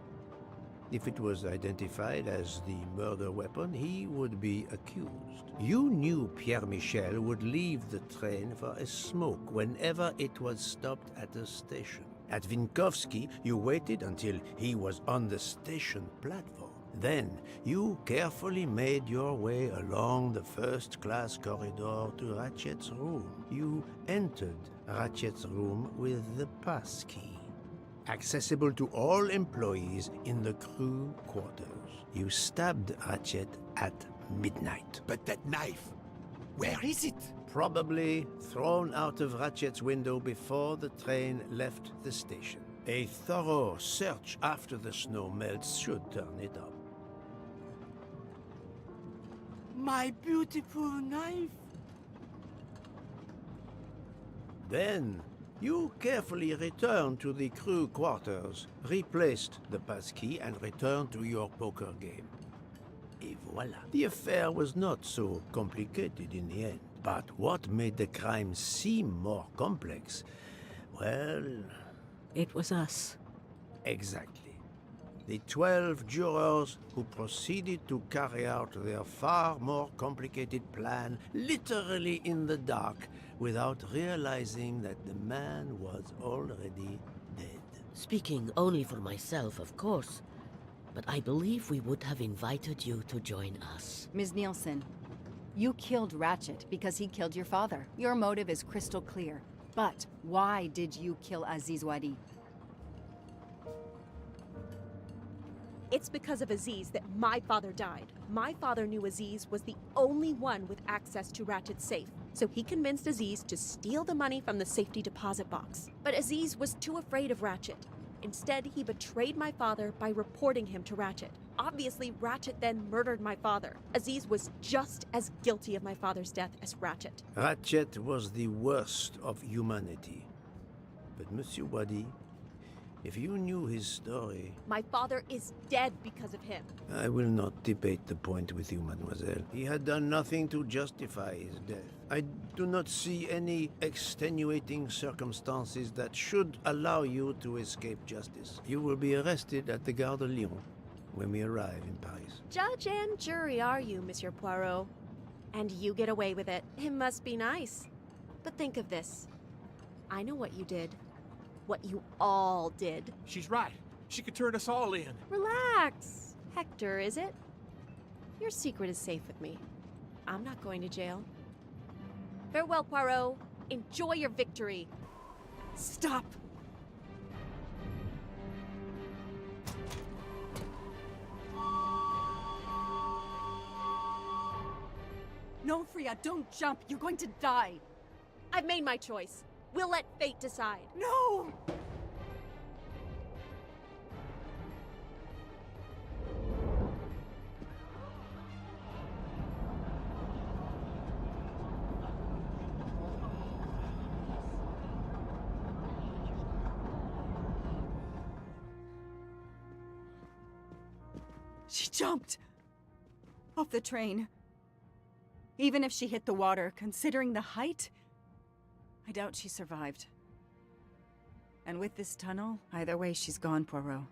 If it was identified as the murder weapon, he would be accused. You knew Pierre Michel would leave the train for a smoke whenever it was stopped at a station. At Vinkovsky, you waited until he was on the station platform. Then, you carefully made your way along the first-class corridor to Ratchet's room. You entered Ratchet's room with the pass key, accessible to all employees in the crew quarters. You stabbed Ratchet at midnight. But that knife, where is it? Probably thrown out of Ratchet's window before the train left the station. A thorough search after the snow melts should turn it up. My beautiful knife! Then, you carefully returned to the crew quarters, replaced the passkey, and returned to your poker game. Et voila. The affair was not so complicated in the end. But what made the crime seem more complex? Well... It was us. Exactly. The 12 jurors who proceeded to carry out their far more complicated plan literally in the dark without realizing that the man was already dead. Speaking only for myself, of course, but I believe we would have invited you to join us. Ms. Nielsen, you killed Ratchet because he killed your father. Your motive is crystal clear. But why did you kill Aziz Wadi? It's because of Aziz that my father died. My father knew Aziz was the only one with access to Ratchet's safe, so he convinced Aziz to steal the money from the safety deposit box. But Aziz was too afraid of Ratchet. Instead, he betrayed my father by reporting him to Ratchet. Obviously, Ratchet then murdered my father. Aziz was just as guilty of my father's death as Ratchet. Ratchet was the worst of humanity. But Monsieur Wadi, if you knew his story... My father is dead because of him. I will not debate the point with you, mademoiselle. He had done nothing to justify his death. I do not see any extenuating circumstances that should allow you to escape justice. You will be arrested at the Gare de Lyon when we arrive in Paris. Judge and jury are you, Monsieur Poirot. And you get away with it. It must be nice. But think of this. I know what you did. What you all did. She's right. She could turn us all in. Relax. Hector, is it? Your secret is safe with me. I'm not going to jail. Farewell, Poirot. Enjoy your victory. Stop! No, Freya, don't jump. You're going to die. I've made my choice. We'll let fate decide. No! She jumped off the train. Even if she hit the water, considering the height, I doubt she survived. And with this tunnel, either way, she's gone, Poirot.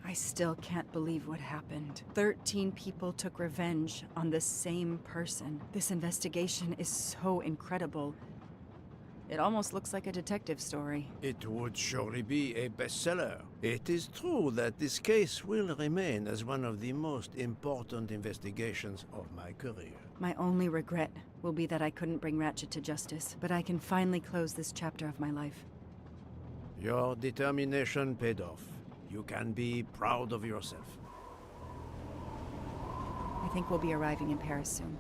I still can't believe what happened. 13 people took revenge on the same person. This investigation is so incredible. It almost looks like a detective story. It would surely be a bestseller. It is true that this case will remain as one of the most important investigations of my career. My only regret will be that I couldn't bring Ratchet to justice, but I can finally close this chapter of my life. Your determination paid off. You can be proud of yourself. I think we'll be arriving in Paris soon.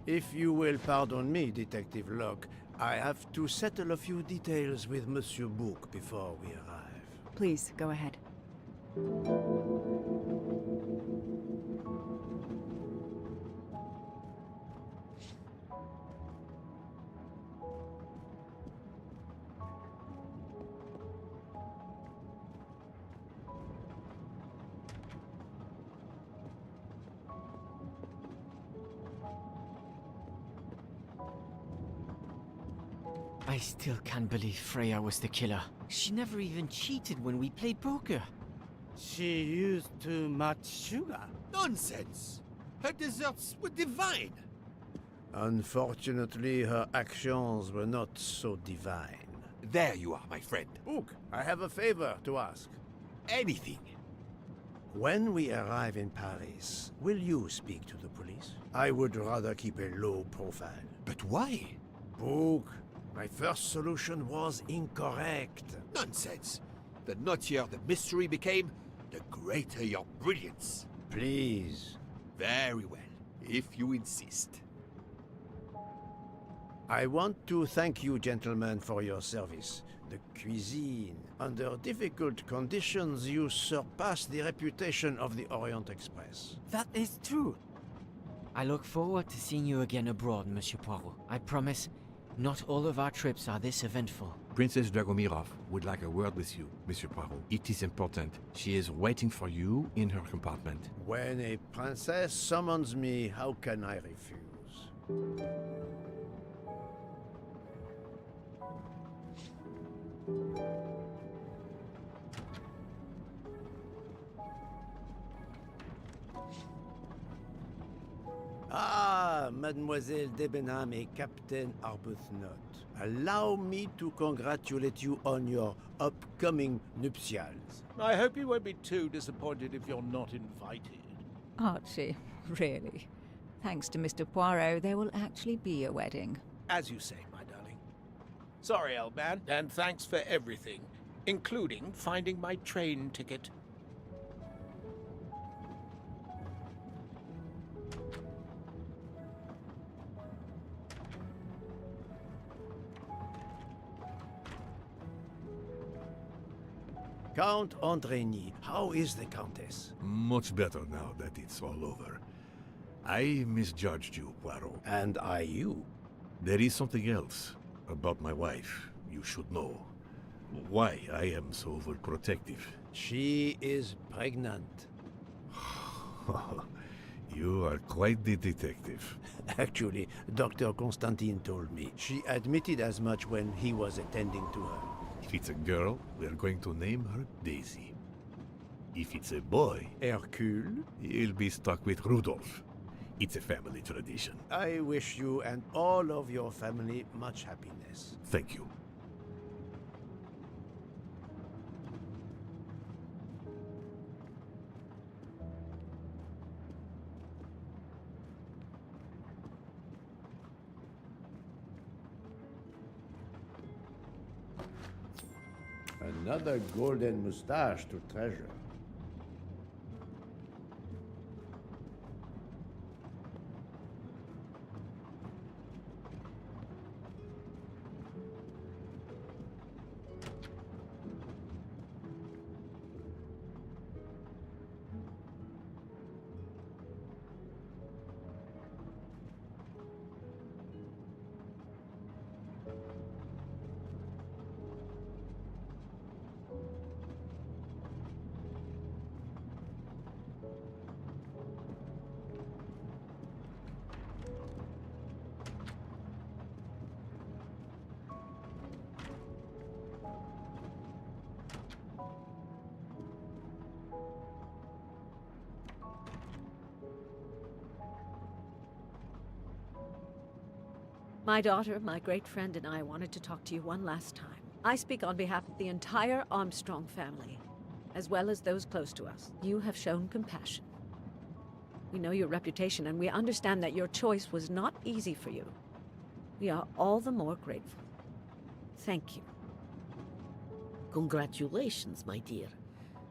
If you will pardon me, Detective Locke, I have to settle a few details with Monsieur Bouc before we arrive. Please, go ahead. I still can't believe Freya was the killer. She never even cheated when we played poker. She used too much sugar. Nonsense! Her desserts were divine. Unfortunately, her actions were not so divine. There you are, my friend. Bouc, I have a favor to ask. Anything. When we arrive in Paris, will you speak to the police? I would rather keep a low profile. But why? Bouc, my first solution was incorrect. Nonsense. The nuttier the mystery became, the greater your brilliance. Please. Very well, if you insist. I want to thank you, gentlemen, for your service. The cuisine. Under difficult conditions, you surpass the reputation of the Orient Express. That is true. I look forward to seeing you again abroad, Monsieur Poirot. I promise, not all of our trips are this eventful. Princess Dragomirov would like a word with you, Monsieur Poirot. It is important. She is waiting for you in her compartment. When a princess summons me, how can I refuse? Ah, Mademoiselle Debenham et Captain Arbuthnot. Allow me to congratulate you on your upcoming nuptials. I hope you won't be too disappointed if you're not invited. Archie, really? Thanks to Mr. Poirot, there will actually be a wedding. As you say, my darling. Sorry, Elban, and thanks for everything, including finding my train ticket. Count Andreny, how is the Countess? Much better now that it's all over. I misjudged you, Poirot. And I you. There is something else about my wife you should know. Why I am so overprotective. She is pregnant. You are quite the detective. Actually, Dr. Constantine told me. She admitted as much when he was attending to her. If it's a girl, we are going to name her Daisy. If it's a boy, Hercule? he'll be stuck with Rudolph. It's a family tradition. I wish you and all of your family much happiness. Thank you. Another golden moustache to treasure. My daughter, my great friend, and I wanted to talk to you one last time. I speak on behalf of the entire Armstrong family, as well as those close to us. You have shown compassion. We know your reputation, and we understand that your choice was not easy for you. We are all the more grateful. Thank you. Congratulations, my dear.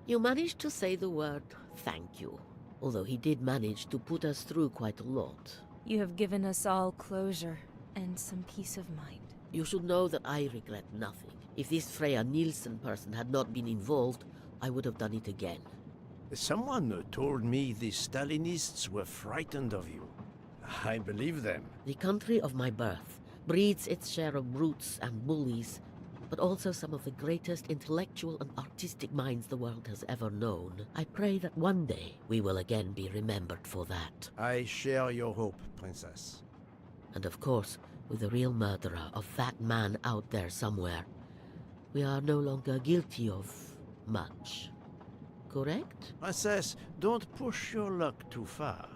You managed to say the word thank you, although he did manage to put us through quite a lot. You have given us all closure and some peace of mind. You should know that I regret nothing. If this Freya Nielsen person had not been involved, I would have done it again. Someone told me the Stalinists were frightened of you. I believe them. The country of my birth breeds its share of brutes and bullies, but also some of the greatest intellectual and artistic minds the world has ever known. I pray that one day we will again be remembered for that. I share your hope, Princess. And of course, with the real murderer of that man out there somewhere, we are no longer guilty of much. Correct? Princess, don't push your luck too far.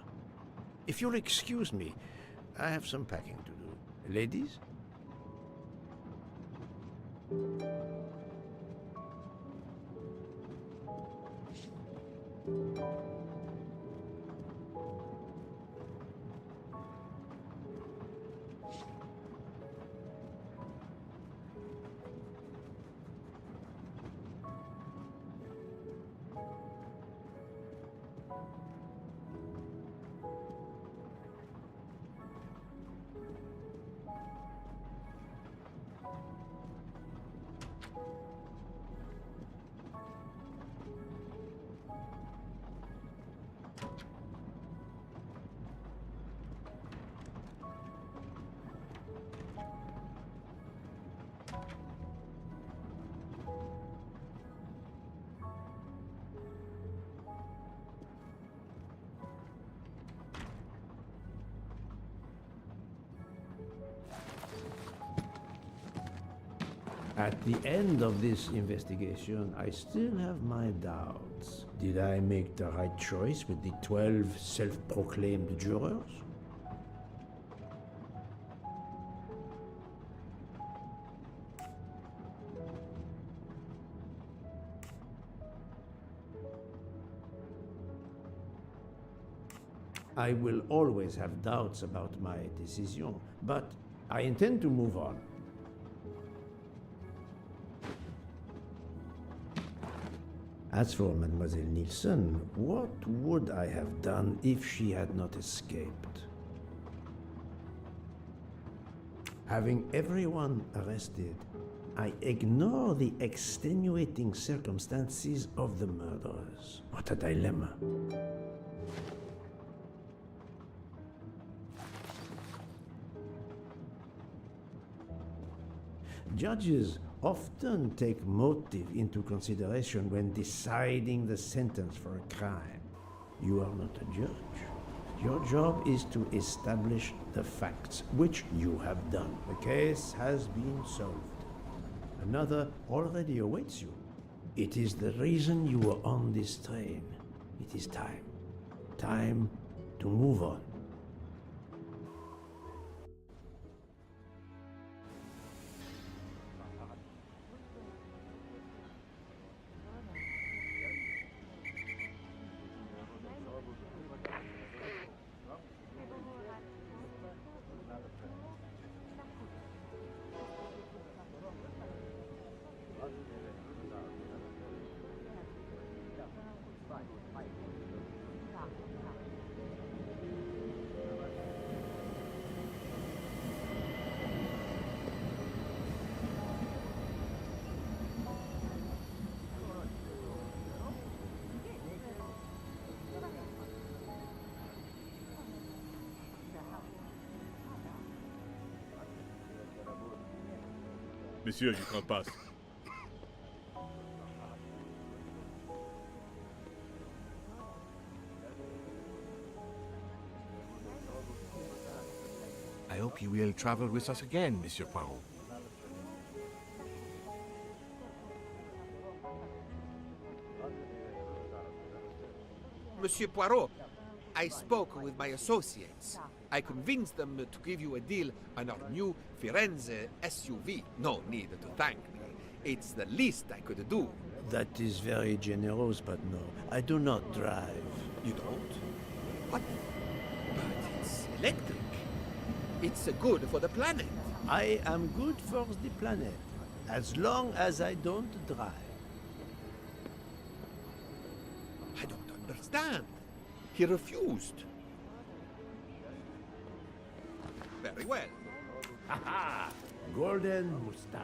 If you'll excuse me, I have some packing to do. Ladies? At the end of this investigation, I still have my doubts. Did I make the right choice with the 12 self-proclaimed jurors? I will always have doubts about my decision, but I intend to move on. As for Mademoiselle Nielsen, what would I have done if she had not escaped? Having everyone arrested, I ignore the extenuating circumstances of the murderers. What a dilemma. Judges often take motive into consideration when deciding the sentence for a crime. You are not a judge. Your job is to establish the facts, which you have done. The case has been solved. Another already awaits you. It is the reason you were on this train. It is time. Time to move on. Monsieur, you can't pass. I hope you will travel with us again, Monsieur Poirot. Monsieur Poirot, I spoke with my associates. I convinced them to give you a deal on our new Firenze SUV. No need to thank me. It's the least I could do. That is very generous, but no, I do not drive. You don't? What? But it's electric. It's good for the planet. I am good for the planet. as long as I don't drive. I don't understand. He refused. Very well. Haha! Golden moustache.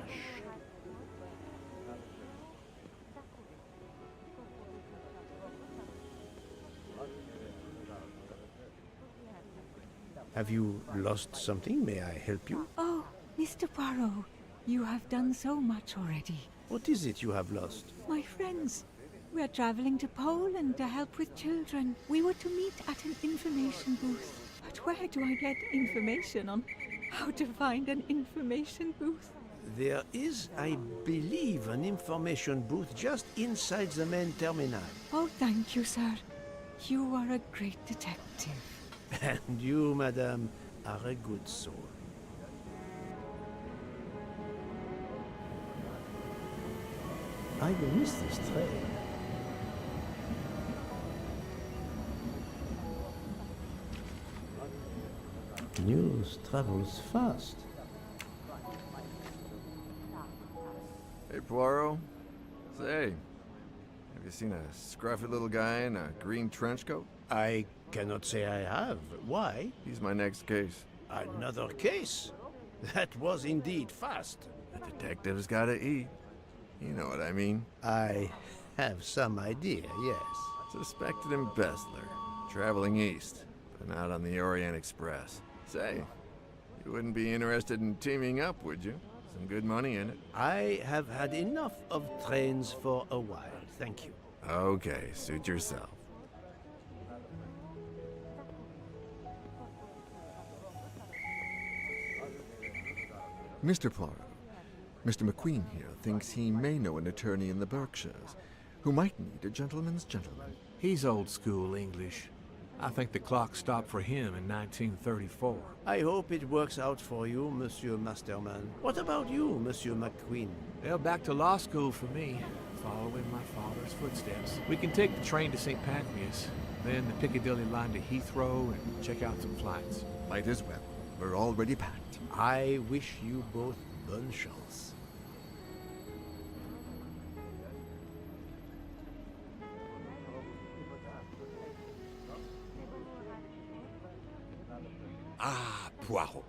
Have you lost something? May I help you? Oh, Mr. Poirot, you have done so much already. What is it you have lost? My friends, we are traveling to Poland to help with children. We were to meet at an information booth. But where do I get information on how to find an information booth? There is, I believe, an information booth just inside the main terminal. Oh, thank you, sir. You are a great detective. And you, madame, are a good soul. I will miss this train. News travels fast. Hey, Poirot. Say, have you seen a scruffy little guy in a green trench coat? I cannot say I have. Why? He's my next case. Another case? That was indeed fast. The detective's gotta eat. You know what I mean. I have some idea, yes. Suspected embezzler, traveling east, but not on the Orient Express. Say, you wouldn't be interested in teaming up, would you? Some good money in it. I have had enough of trains for a while, thank you. Okay, suit yourself. Mr. Poirot, Mr. McQueen here thinks he may know an attorney in the Berkshires who might need a gentleman's gentleman. He's old school English. I think the clock stopped for him in 1934. I hope it works out for you, Monsieur Masterman. What about you, Monsieur McQueen? Well, back to law school for me, following my father's footsteps. We can take the train to St. Pancras, then the Piccadilly line to Heathrow, and check out some flights. Might as well. We're already packed. I wish you both bonne chance. Ah, Poirot.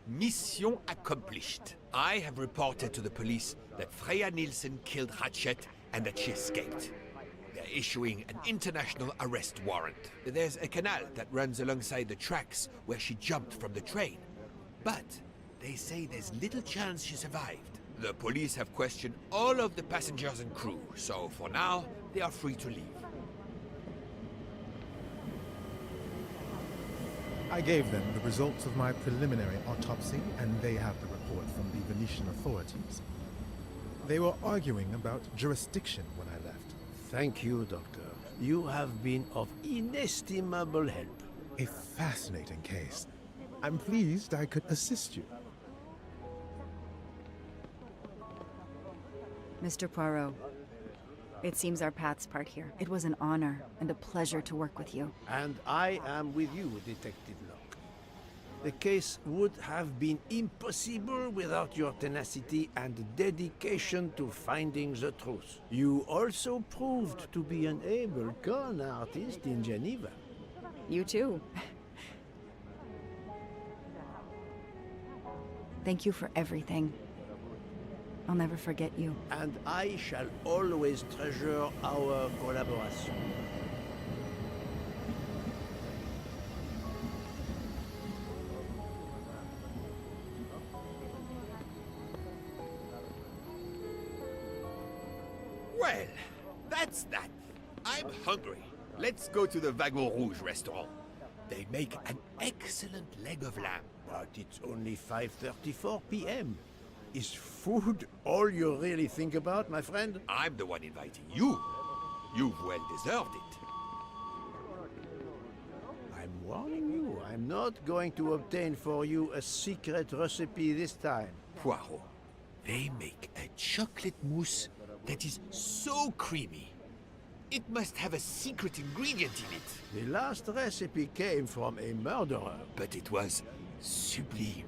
Mission accomplished. I have reported to the police that Freya Nielsen killed Hatchet and that she escaped. They're issuing an international arrest warrant. There's a canal that runs alongside the tracks where she jumped from the train. But they say there's little chance she survived. The police have questioned all of the passengers and crew, so for now, they are free to leave. I gave them the results of my preliminary autopsy, and they have the report from the Venetian authorities. They were arguing about jurisdiction when I left. Thank you, Doctor. You have been of inestimable help. A fascinating case. I'm pleased I could assist you. Mr. Poirot, it seems our paths part here. It was an honor and a pleasure to work with you. And I am with you, Detective Locke. The case would have been impossible without your tenacity and dedication to finding the truth. You also proved to be an able con artist in Geneva. You too. Thank you for everything. I'll never forget you. And I shall always treasure our collaboration. Well, that's that. I'm hungry. Let's go to the Wagon Rouge restaurant. They make an excellent leg of lamb. But it's only 5:34 p.m. Is food all you really think about, my friend? I'm the one inviting you. You've well deserved it. I'm warning you, I'm not going to obtain for you a secret recipe this time. Poirot, they make a chocolate mousse that is so creamy. It must have a secret ingredient in it. The last recipe came from a murderer. But it was sublime.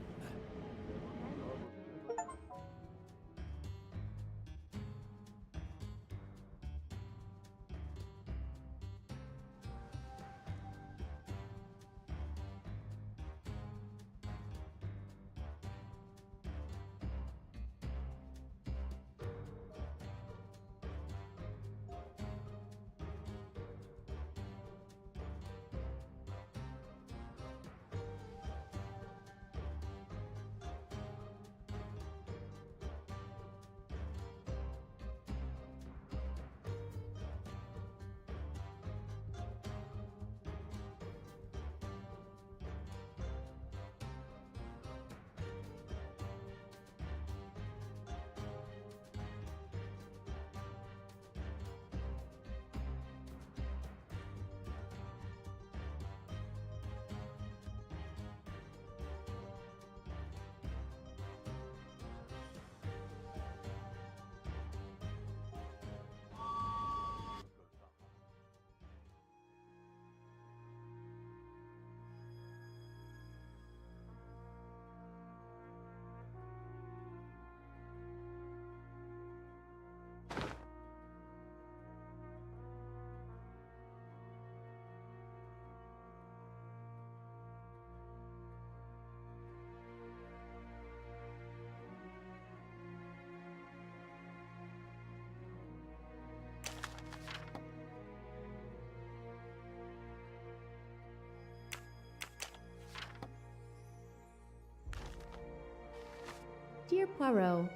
Dear Poirot,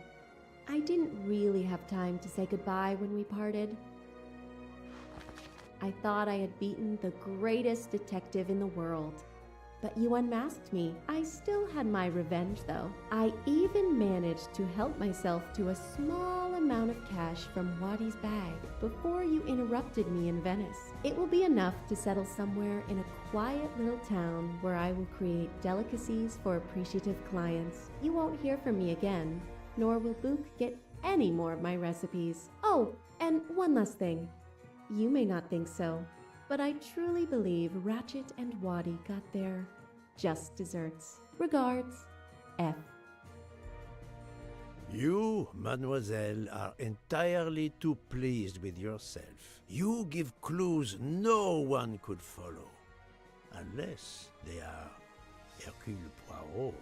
I didn't really have time to say goodbye when we parted. I thought I had beaten the greatest detective in the world. But you unmasked me. I still had my revenge, though. I even managed to help myself to a small amount of cash from Waddy's bag before you interrupted me in Venice. It will be enough to settle somewhere in a quiet little town where I will create delicacies for appreciative clients. You won't hear from me again, nor will Book get any more of my recipes. Oh, and one last thing. You may not think so, but I truly believe Ratchet and Waddy got their just desserts. Regards, F. You, mademoiselle, are entirely too pleased with yourself. You give clues no one could follow. Unless they are Hercule Poirot.